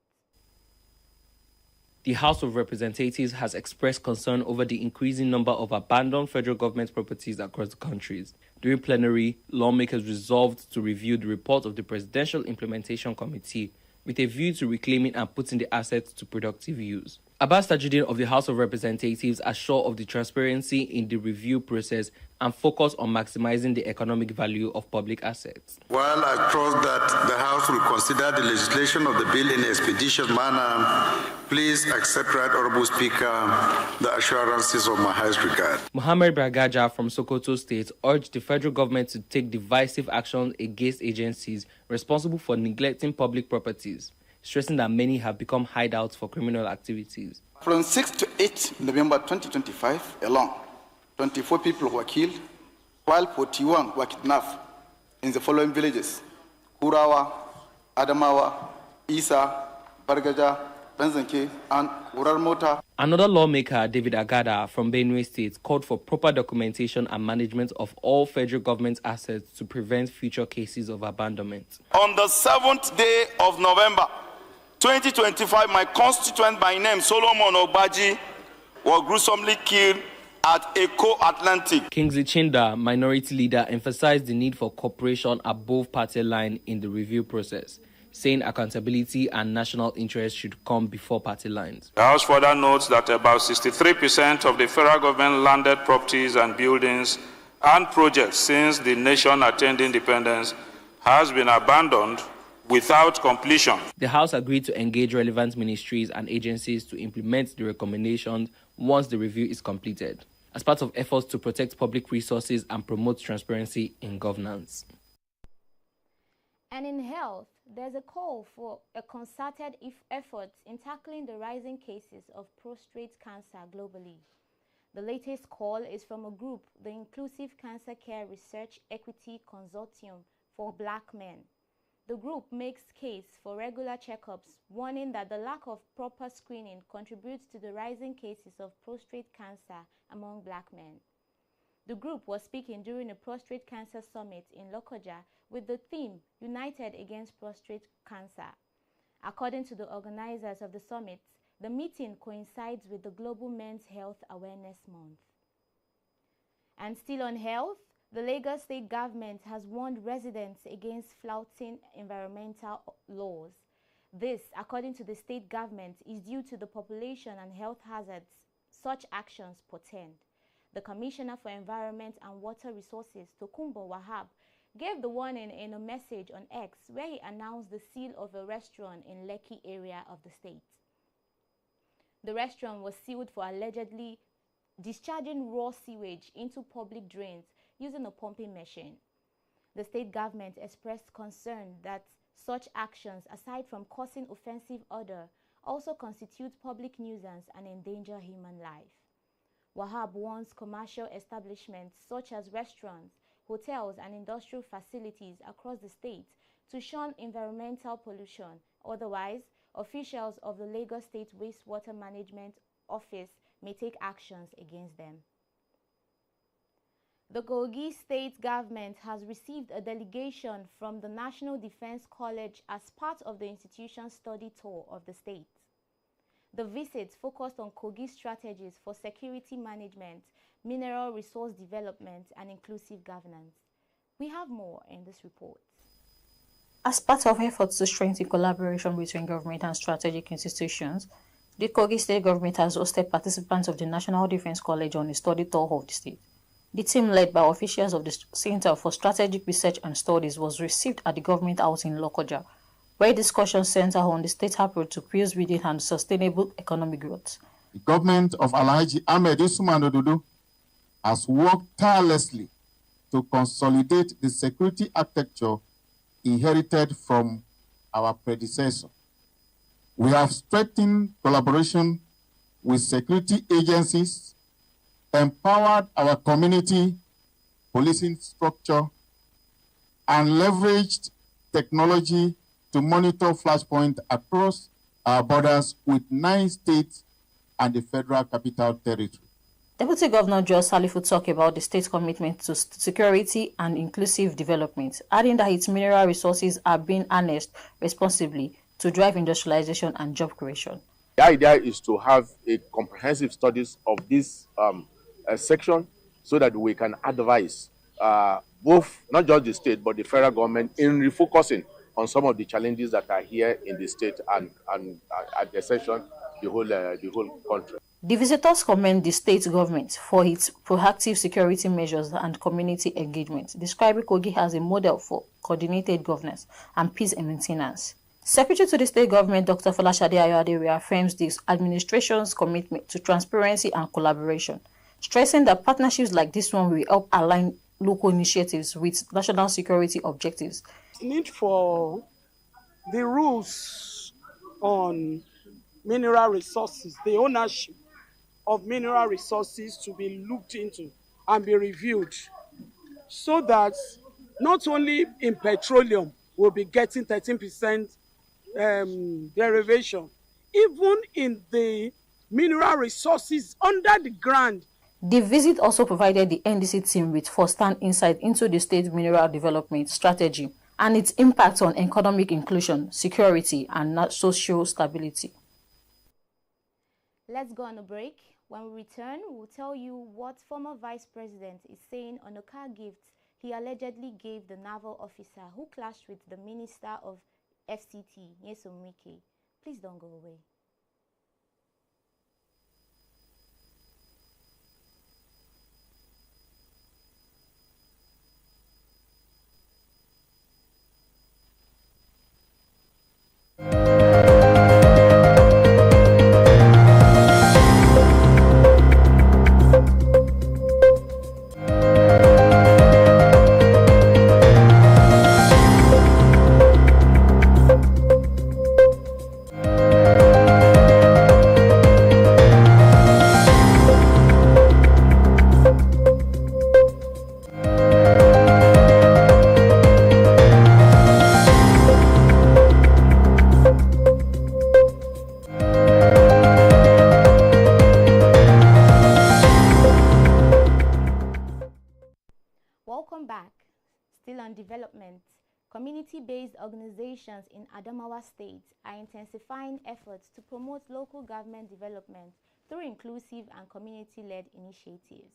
The House of Representatives has expressed concern over the increasing number of abandoned federal government properties across the countries. During plenary, lawmakers resolved to review the report of the Presidential Implementation Committee with a view to reclaiming and putting the assets to productive use. Abbas Tajuddin of the House of Representatives assured of the transparency in the review process and focus on maximizing the economic value of public assets. While I trust that the House will consider the legislation of the bill in an expeditious manner, please accept, Right Honorable Speaker, the assurances of my highest regard. Mohammed Bragaja from Sokoto State urged the federal government to take divisive action against agencies responsible for neglecting public properties, stressing that many have become hideouts for criminal activities. From 6 to 8 November 2025 alone, 24 people were killed, while 41 were kidnapped in the following villages: Kurawa, Adamawa, Isa, Bargaja, Benzanke, and Urarmota. Another lawmaker, David Agada from Benue State, called for proper documentation and management of all federal government assets to prevent future cases of abandonment. On the 7th day of November 2025, my constituent by name, Solomon Ogbaji, was gruesomely killed at Eco Atlantic. Kingsley Chinda, minority leader, emphasized the need for cooperation above party line in the review process, saying accountability and national interest should come before party lines. The House further notes that about 63% of the federal government landed properties and buildings and projects since the nation attained independence has been abandoned without completion. The House agreed to engage relevant ministries and agencies to implement the recommendations once the review is completed, as part of efforts to protect public resources and promote transparency in governance. And in health, there's a call for a concerted effort in tackling the rising cases of prostate cancer globally. The latest call is from a group, the Inclusive Cancer Care Research Equity Consortium for Black Men. The group makes case for regular checkups, warning that the lack of proper screening contributes to the rising cases of prostate cancer among Black men. The group was speaking during a prostate cancer summit in Lokoja with the theme United Against Prostate Cancer. According to the organizers of the summit, the meeting coincides with the Global Men's Health Awareness Month. And still on health, the Lagos State government has warned residents against flouting environmental laws. This, according to the state government, is due to the population and health hazards such actions portend. The Commissioner for Environment and Water Resources, Tokunbo Wahab, gave the warning in a message on X where he announced the seal of a restaurant in Lekki area of the state. The restaurant was sealed for allegedly discharging raw sewage into public drains using a pumping machine. The state government expressed concern that such actions, aside from causing offensive odor, also constitute public nuisance and endanger human life. Wahab warns commercial establishments such as restaurants, hotels and industrial facilities across the state to shun environmental pollution. Otherwise, officials of the Lagos State Wastewater Management Office may take actions against them. The Kogi State government has received a delegation from the National Defense College as part of the institution's study tour of the state. The visit focused on Kogi strategies for security management, mineral resource development, and inclusive governance. We have more in this report. As part of efforts to strengthen collaboration between government and strategic institutions, the Kogi State government has hosted participants of the National Defense College on a study tour of the state. The team, led by officials of the Center for Strategic Research and Studies, was received at the government house in Lokoja, where discussions center on the state's approach to peace-building and sustainable economic growth. The government of Alhaji Ahmed Usman Ododo has worked tirelessly to consolidate the security architecture inherited from our predecessor. We have strengthened collaboration with security agencies, empowered our community policing structure, and leveraged technology to monitor flashpoints across our borders with 9 states and the Federal Capital Territory. Deputy Governor Joe Salifu talked about the state's commitment to security and inclusive development, adding that its mineral resources are being harnessed responsibly to drive industrialization and job creation. The idea is to have a comprehensive studies of this section so that we can advise both, not just the state, but the federal government in refocusing on some of the challenges that are here in the state and at the session, the whole country. The visitors commend the state government for its proactive security measures and community engagement, describing Kogi as a model for coordinated governance and peace and maintenance. Secretary to the state government, Dr. Folashade Ayode, reaffirms the administration's commitment to transparency and collaboration, stressing that partnerships like this one will help align local initiatives with national security objectives. Need for the rules on mineral resources, the ownership of mineral resources to be looked into and be reviewed so that not only in petroleum we'll be getting 13% derivation, even in the mineral resources under the ground. The visit also provided the NDC team with first-hand insight into the state mineral development strategy and its impact on economic inclusion, security, and social stability. Let's go on a break. When we return, we'll tell you what former Vice President is saying on a car gift he allegedly gave the naval officer who clashed with the Minister of FCT, Nyesom Wike. Please don't go away. Welcome back. Still on development, community-based organizations in Adamawa State are intensifying efforts to promote local government development through inclusive and community-led initiatives.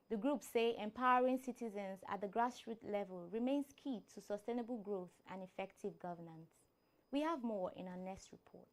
The group say empowering citizens at the grassroots level remains key to sustainable growth and effective governance. We have more in our next report.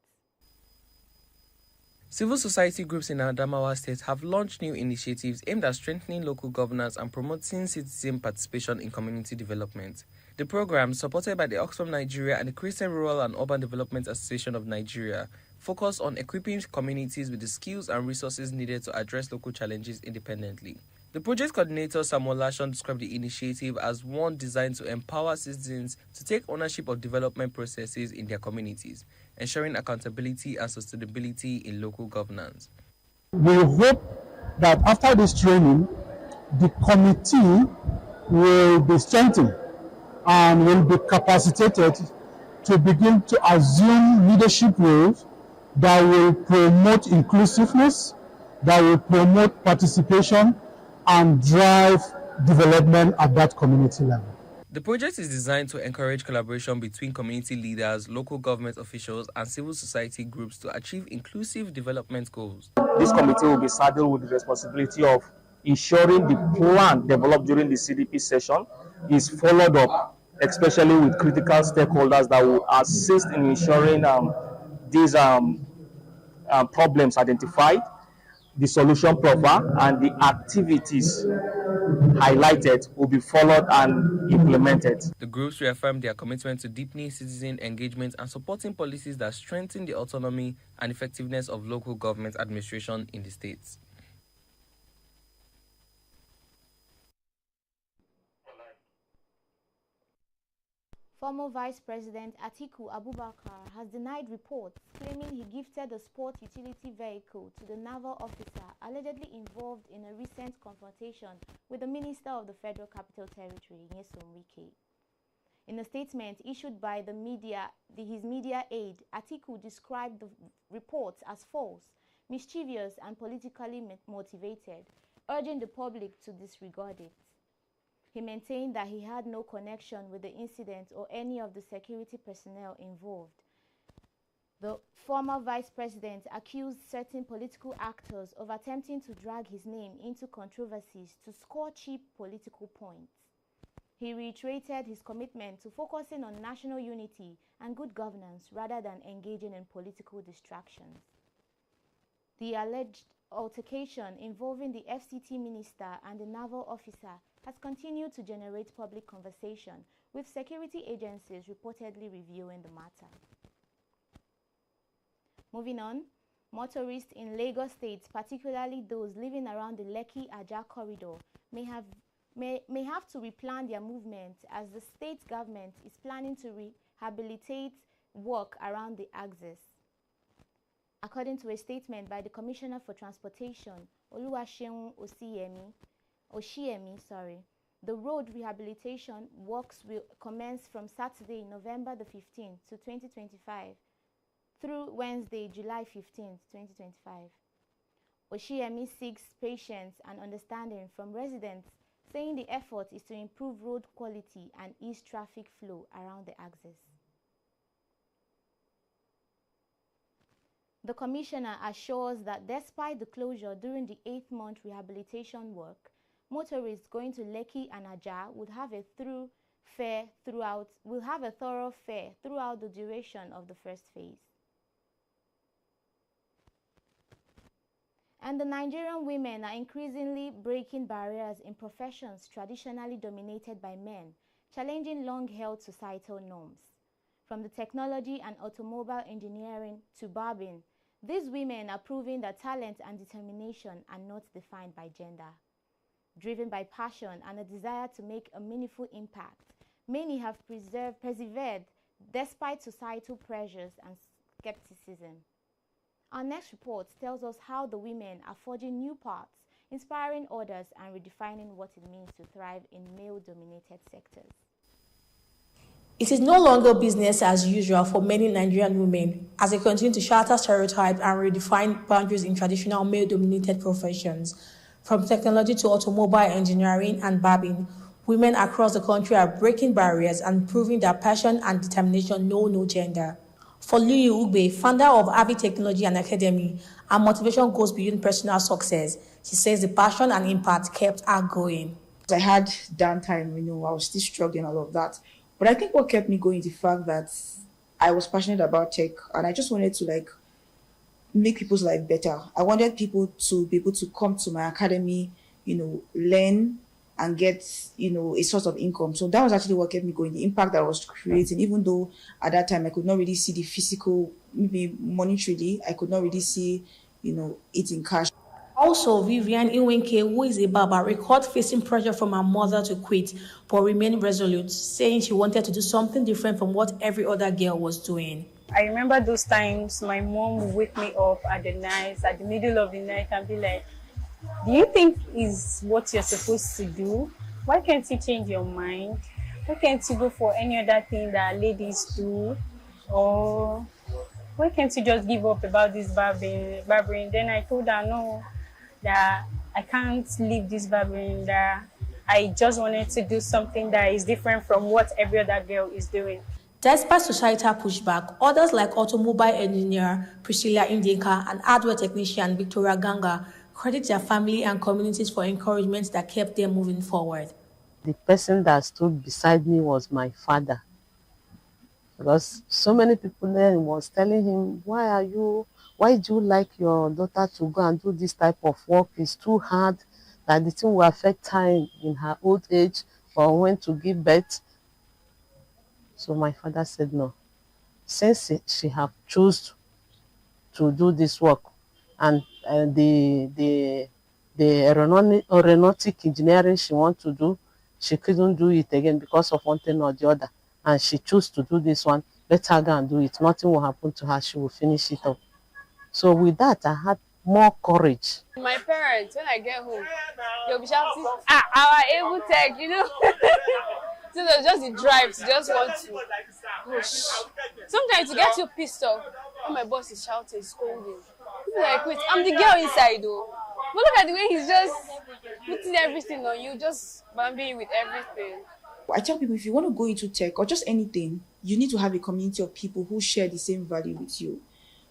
Civil society groups in Adamawa State have launched new initiatives aimed at strengthening local governance and promoting citizen participation in community development. The program, supported by the Oxfam Nigeria and the Christian Rural and Urban Development Association of Nigeria, focus on equipping communities with the skills and resources needed to address local challenges independently. The project coordinator, Samuel Lashon, described the initiative as one designed to empower citizens to take ownership of development processes in their communities, ensuring accountability and sustainability in local governance. We hope that after this training, the committee will be strengthened and will be capacitated to begin to assume leadership roles that will promote inclusiveness, that will promote participation and drive development at that community level. The project is designed to encourage collaboration between community leaders, local government officials, and civil society groups to achieve inclusive development goals. This committee will be saddled with the responsibility of ensuring the plan developed during the CDP session is followed up, especially with critical stakeholders that will assist in ensuring these problems identified, the solution proper, and the activities highlighted will be followed and implemented. The groups reaffirmed their commitment to deepening citizen engagement and supporting policies that strengthen the autonomy and effectiveness of local government administration in the states. Former Vice President Atiku Abubakar has denied reports claiming he gifted a sport utility vehicle to the naval officer allegedly involved in a recent confrontation with the Minister of the Federal Capital Territory, Nyesom Wike. In a statement issued by his media aide, Atiku described the reports as false, mischievous, and politically motivated, urging the public to disregard it. He maintained that he had no connection with the incident or any of the security personnel involved. The former vice president accused certain political actors of attempting to drag his name into controversies to score cheap political points. He reiterated his commitment to focusing on national unity and good governance rather than engaging in political distractions. The alleged altercation involving the FCT minister and the naval officer has continued to generate public conversation, with security agencies reportedly reviewing the matter. Moving on, motorists in Lagos State, particularly those living around the Lekki-Ajah corridor, may have to replan their movement as the state government is planning to rehabilitate work around the axis. According to a statement by the Commissioner for Transportation, Oluwaseun Oshiemi, the road rehabilitation works will commence from Saturday, November the 15th to 2025 through Wednesday, July 15th, 2025. Oshiemi seeks patience and understanding from residents, saying the effort is to improve road quality and ease traffic flow around the axis. The Commissioner assures that despite the closure during the 8-month rehabilitation work, motorists going to Lekki and Ajah would have a thorough fare throughout the duration of the first phase. And the Nigerian women are increasingly breaking barriers in professions traditionally dominated by men, challenging long-held societal norms. From the technology and automobile engineering to barbing, these women are proving that talent and determination are not defined by gender. Driven by passion and a desire to make a meaningful impact, many have persevered despite societal pressures and skepticism. Our next report tells us how the women are forging new paths, inspiring others and redefining what it means to thrive in male-dominated sectors. It is no longer business as usual for many Nigerian women as they continue to shatter stereotypes and redefine boundaries in traditional male-dominated professions. From technology to automobile engineering and barbing, women across the country are breaking barriers and proving that passion and determination know no gender. For Louis Ugbe, founder of Avi Technology and Academy, her motivation goes beyond personal success. She says the passion and impact kept her going. I had downtime, I was still struggling, all of that. But I think what kept me going is the fact that I was passionate about tech and I just wanted to make people's life better. I wanted people to be able to come to my academy, learn and get, a source of income. So that was actually what kept me going, the impact that I was creating, even though at that time I could not really see the physical, maybe monetarily, I could not really see, it in cash. Also, Vivian Iwenke, who is a barber, recalled facing pressure from her mother to quit, but remained resolute, saying she wanted to do something different from what every other girl was doing. I remember those times my mom would wake me up at the middle of the night and be like, do you think is what you're supposed to do? Why can't you change your mind? Why can't you go for any other thing that ladies do? Or why can't you just give up about this barbering? Then I told her no, that I can't leave this barbering, that I just wanted to do something that is different from what every other girl is doing. Despite societal pushback, others like automobile engineer Priscilla Indinka and hardware technician Victoria Ganga credit their family and communities for encouragement that kept them moving forward. The person that stood beside me was my father. Because so many people then was telling him, why do you like your daughter to go and do this type of work? It's too hard, that the thing will affect her in her old age or when to give birth. So my father said no. Since she have chosen to do this work, and the aeronautic engineering she wants to do, she couldn't do it again because of one thing or the other. And she chose to do this one, let her go and do it. Nothing will happen to her. She will finish it up. So with that, I had more courage. My parents, when I get home, they'll be shouting, our able tech, you know. So there's just the drive to just want to push. Sometimes to get you pissed off when my boss is shouting, scolding. People like, wait, I'm the girl inside though. But look at the way he's just putting everything on you, just bambing with everything. I tell people, if you want to go into tech or just anything, you need to have a community of people who share the same value with you.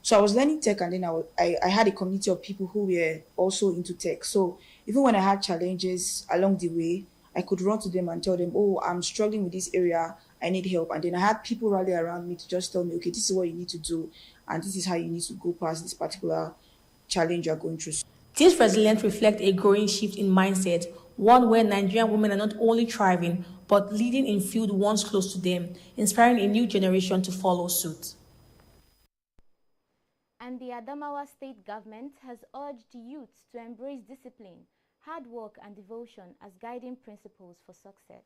So I was learning tech, and then I had a community of people who were also into tech. So even when I had challenges along the way, I could run to them and tell them, oh, I'm struggling with this area, I need help. And then I had people rally around me to just tell me, okay, this is what you need to do, and this is how you need to go past this particular challenge you're going through. These resilience reflect a growing shift in mindset, one where Nigerian women are not only thriving, but leading in field once close to them, inspiring a new generation to follow suit. And the Adamawa state government has urged youths to embrace discipline, hard work and devotion as guiding principles for success.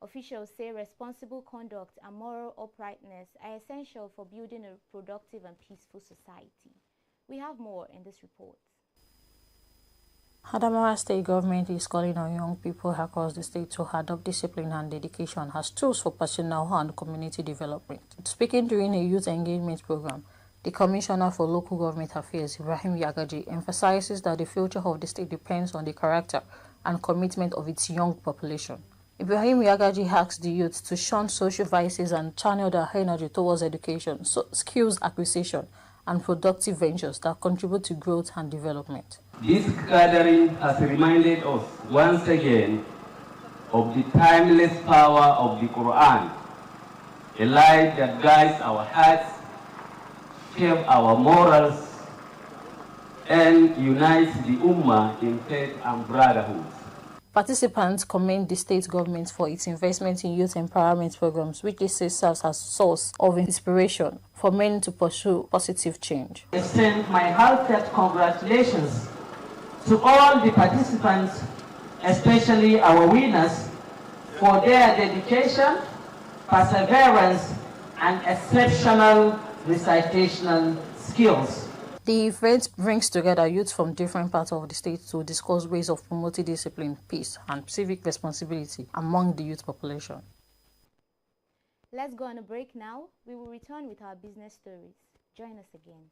Officials say responsible conduct and moral uprightness are essential for building a productive and peaceful society. We have more in this report. Adamawa state government is calling on young people across the state to adopt discipline and dedication as tools for personal and community development. Speaking during a youth engagement program, the Commissioner for Local Government Affairs, Ibrahim Yagaji, emphasizes that the future of the state depends on the character and commitment of its young population. Ibrahim Yagaji asks the youth to shun social vices and channel their energy towards education, skills acquisition, and productive ventures that contribute to growth and development. This gathering has reminded us once again of the timeless power of the Quran, a light that guides our hearts, shapes our morals, and unites the Ummah in faith and brotherhood. Participants commend the state government for its investment in youth empowerment programs, which they say serves as a source of inspiration for men to pursue positive change. I extend my heartfelt congratulations to all the participants, especially our winners, for their dedication, perseverance, and exceptional recitational skills. The event brings together youth from different parts of the state to discuss ways of promoting discipline, peace, and civic responsibility among the youth population. Let's go on a break now. We will return with our business stories. Join us again.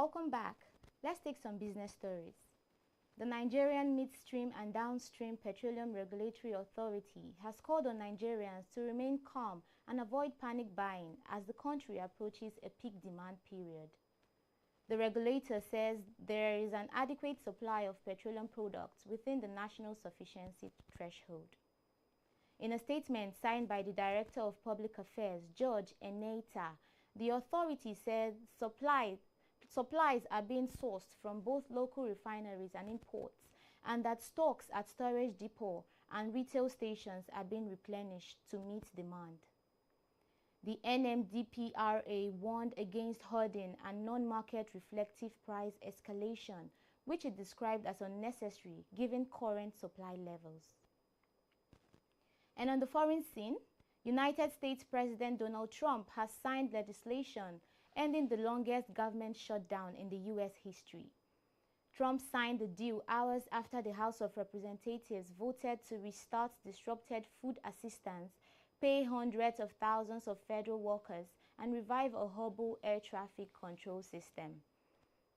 Welcome back. Let's take some business stories. The Nigerian Midstream and Downstream Petroleum Regulatory Authority has called on Nigerians to remain calm and avoid panic buying as the country approaches a peak demand period. The regulator says there is an adequate supply of petroleum products within the national sufficiency threshold. In a statement signed by the Director of Public Affairs, George Eneita, the authority said supplies are being sourced from both local refineries and imports, and that stocks at storage depot and retail stations are being replenished to meet demand. The NMDPRA warned against hoarding and non-market reflective price escalation, which it described as unnecessary given current supply levels. And on the foreign scene, United States President Donald Trump has signed legislation ending the longest government shutdown in the U.S. history. Trump signed the deal hours after the House of Representatives voted to restart disrupted food assistance, pay hundreds of thousands of federal workers, and revive a horrible air traffic control system.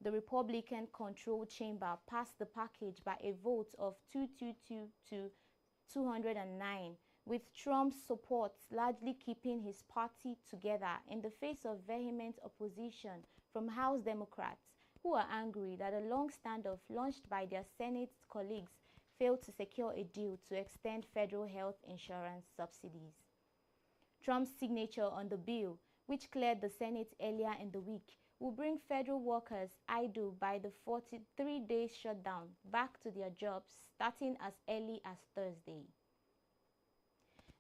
The Republican control chamber passed the package by a vote of 222 to 209, with Trump's support largely keeping his party together in the face of vehement opposition from House Democrats, who are angry that a long standoff launched by their Senate colleagues failed to secure a deal to extend federal health insurance subsidies. Trump's signature on the bill, which cleared the Senate earlier in the week, will bring federal workers idle by the 43-day shutdown back to their jobs starting as early as Thursday.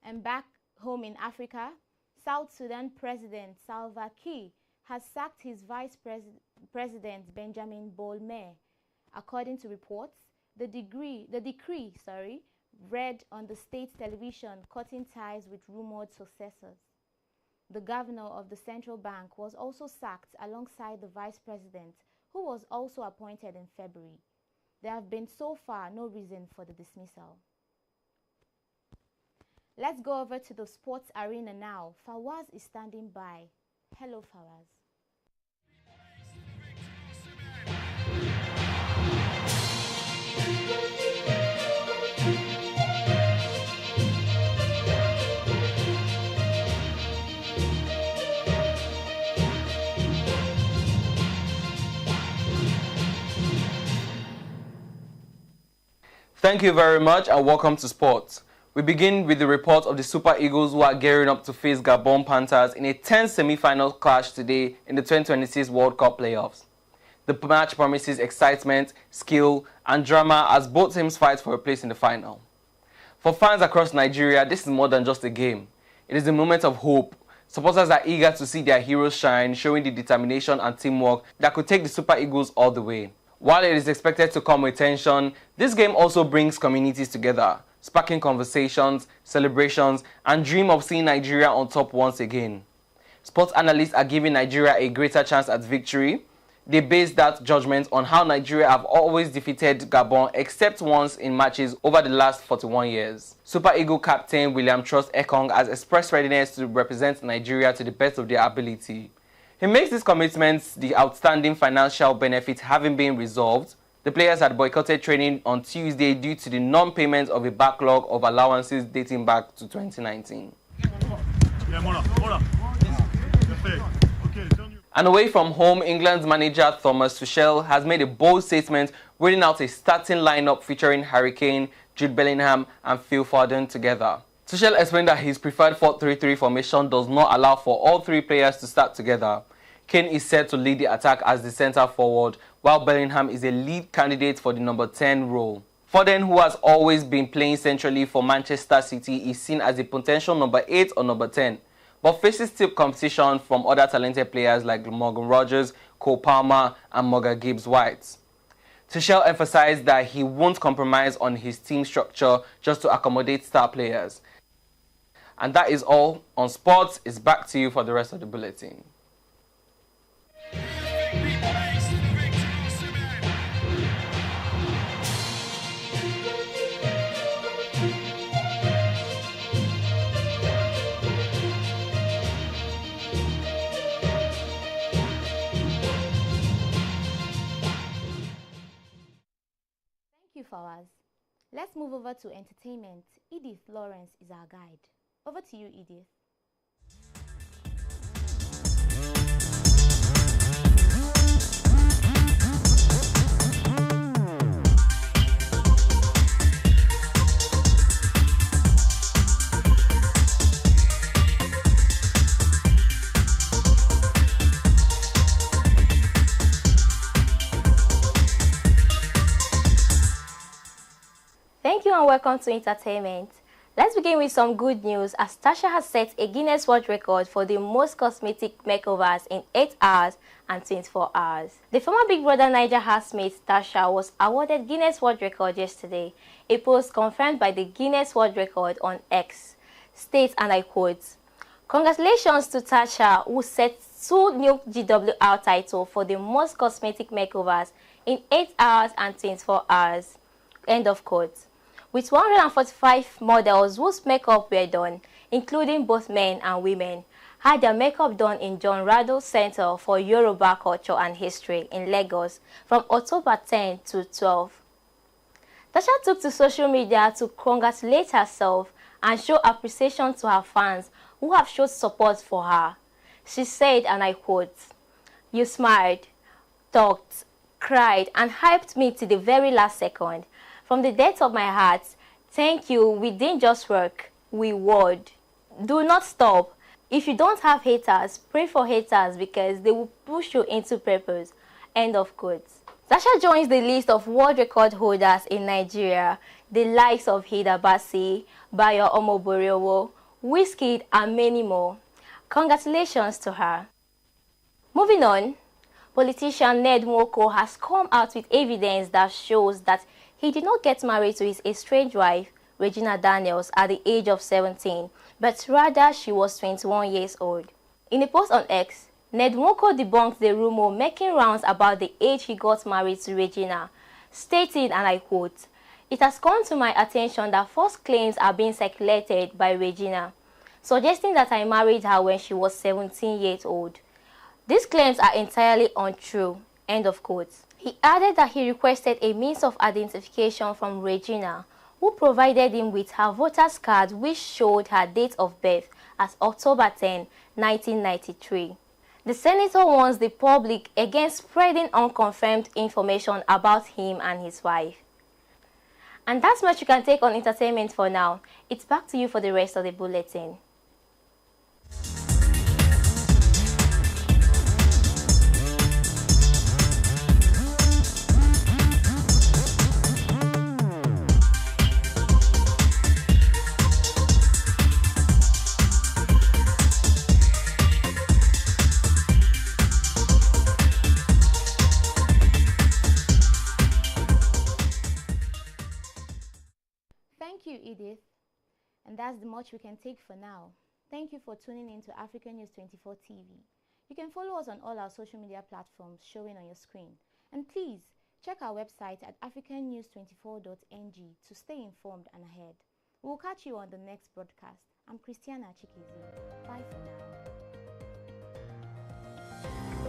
And back home in Africa, South Sudan President Salva Kiir has sacked his Vice President Benjamin Bolmer. According to reports, the decree read on the state television cutting ties with rumored successors. The governor of the central bank was also sacked alongside the vice president, who was also appointed in February. There have been so far no reason for the dismissal. Let's go over to the sports arena now. Fawaz is standing by. Hello, Fawaz. Thank you very much and welcome to sports. We begin with the report of the Super Eagles, who are gearing up to face Gabon Panthers in a tense semi-final clash today in the 2026 World Cup playoffs. The match promises excitement, skill, and drama as both teams fight for a place in the final. For fans across Nigeria, this is more than just a game. It is a moment of hope. Supporters are eager to see their heroes shine, showing the determination and teamwork that could take the Super Eagles all the way. While it is expected to come with tension, this game also brings communities together, sparking conversations, celebrations, and dream of seeing Nigeria on top once again. Sports analysts are giving Nigeria a greater chance at victory. They base that judgment on how Nigeria have always defeated Gabon except once in matches over the last 41 years. Super Eagle captain William Trust Ekong has expressed readiness to represent Nigeria to the best of their ability. He makes these commitments the outstanding financial benefits having been resolved. The players had boycotted training on Tuesday due to the non-payment of a backlog of allowances dating back to 2019. And away from home, England's manager Thomas Tuchel has made a bold statement, rolling out a starting lineup featuring Harry Kane, Jude Bellingham and Phil Foden together. Tuchel explained that his preferred 4-3-3 formation does not allow for all three players to start together. Kane is set to lead the attack as the centre forward, while Bellingham is a lead candidate for the number 10 role. Foden, who has always been playing centrally for Manchester City, is seen as a potential number 8 or number 10, but faces stiff competition from other talented players like Morgan Rogers, Cole Palmer and Morgan Gibbs-White. Tuchel emphasized that he won't compromise on his team structure just to accommodate star players. And that is all on sports. It's back to you for the rest of the bulletin. of ours. Let's move over to entertainment. Edith Lawrence is our guide. Over to you, Edith. Thank you and welcome to entertainment. Let's begin with some good news as Tasha has set a Guinness World Record for the most cosmetic makeovers in 8 hours and 24 hours. The former Big Brother Niger housemate Tasha was awarded Guinness World Record yesterday. A post confirmed by the Guinness World Record on X states, and I quote, "Congratulations to Tasha, who set 2 new GWR titles for the most cosmetic makeovers in 8 hours and 24 hours. End of quote. With 145 models whose makeup were done, including both men and women, had their makeup done in John Rado Center for Yoruba Culture and History in Lagos from October 10 to 12. Tasha took to social media to congratulate herself and show appreciation to her fans who have shown support for her. She said, and I quote, "You smiled, talked, cried, and hyped me to the very last second. From the depth of my heart, thank you. We didn't just work, we would. Do not stop. If you don't have haters, pray for haters because they will push you into purpose." End of quote. Tasha joins the list of world record holders in Nigeria, the likes of Hida Basi, Bayo Omoboriowo, Wizkid, and many more. Congratulations to her. Moving on, politician Ned Nwoko has come out with evidence that shows that he did not get married to his estranged wife, Regina Daniels, at the age of 17, but rather she was 21 years old. In a post on X, Ned Nwoko debunked the rumor making rounds about the age he got married to Regina, stating, and I quote, "It has come to my attention that false claims are being circulated by Regina, suggesting that I married her when she was 17 years old. These claims are entirely untrue." End of quote. He added that he requested a means of identification from Regina, who provided him with her voter's card which showed her date of birth as October 10, 1993. The senator warns the public against spreading unconfirmed information about him and his wife. And that's much you can take on entertainment for now. It's back to you for the rest of the bulletin. Thank you, Edith. And that's the much we can take for now. Thank you for tuning in to African News 24 TV. You can follow us on all our social media platforms showing on your screen. And please, check our website at africannews24.ng to stay informed and ahead. We'll catch you on the next broadcast. I'm Christiana Chikezi. Bye for now.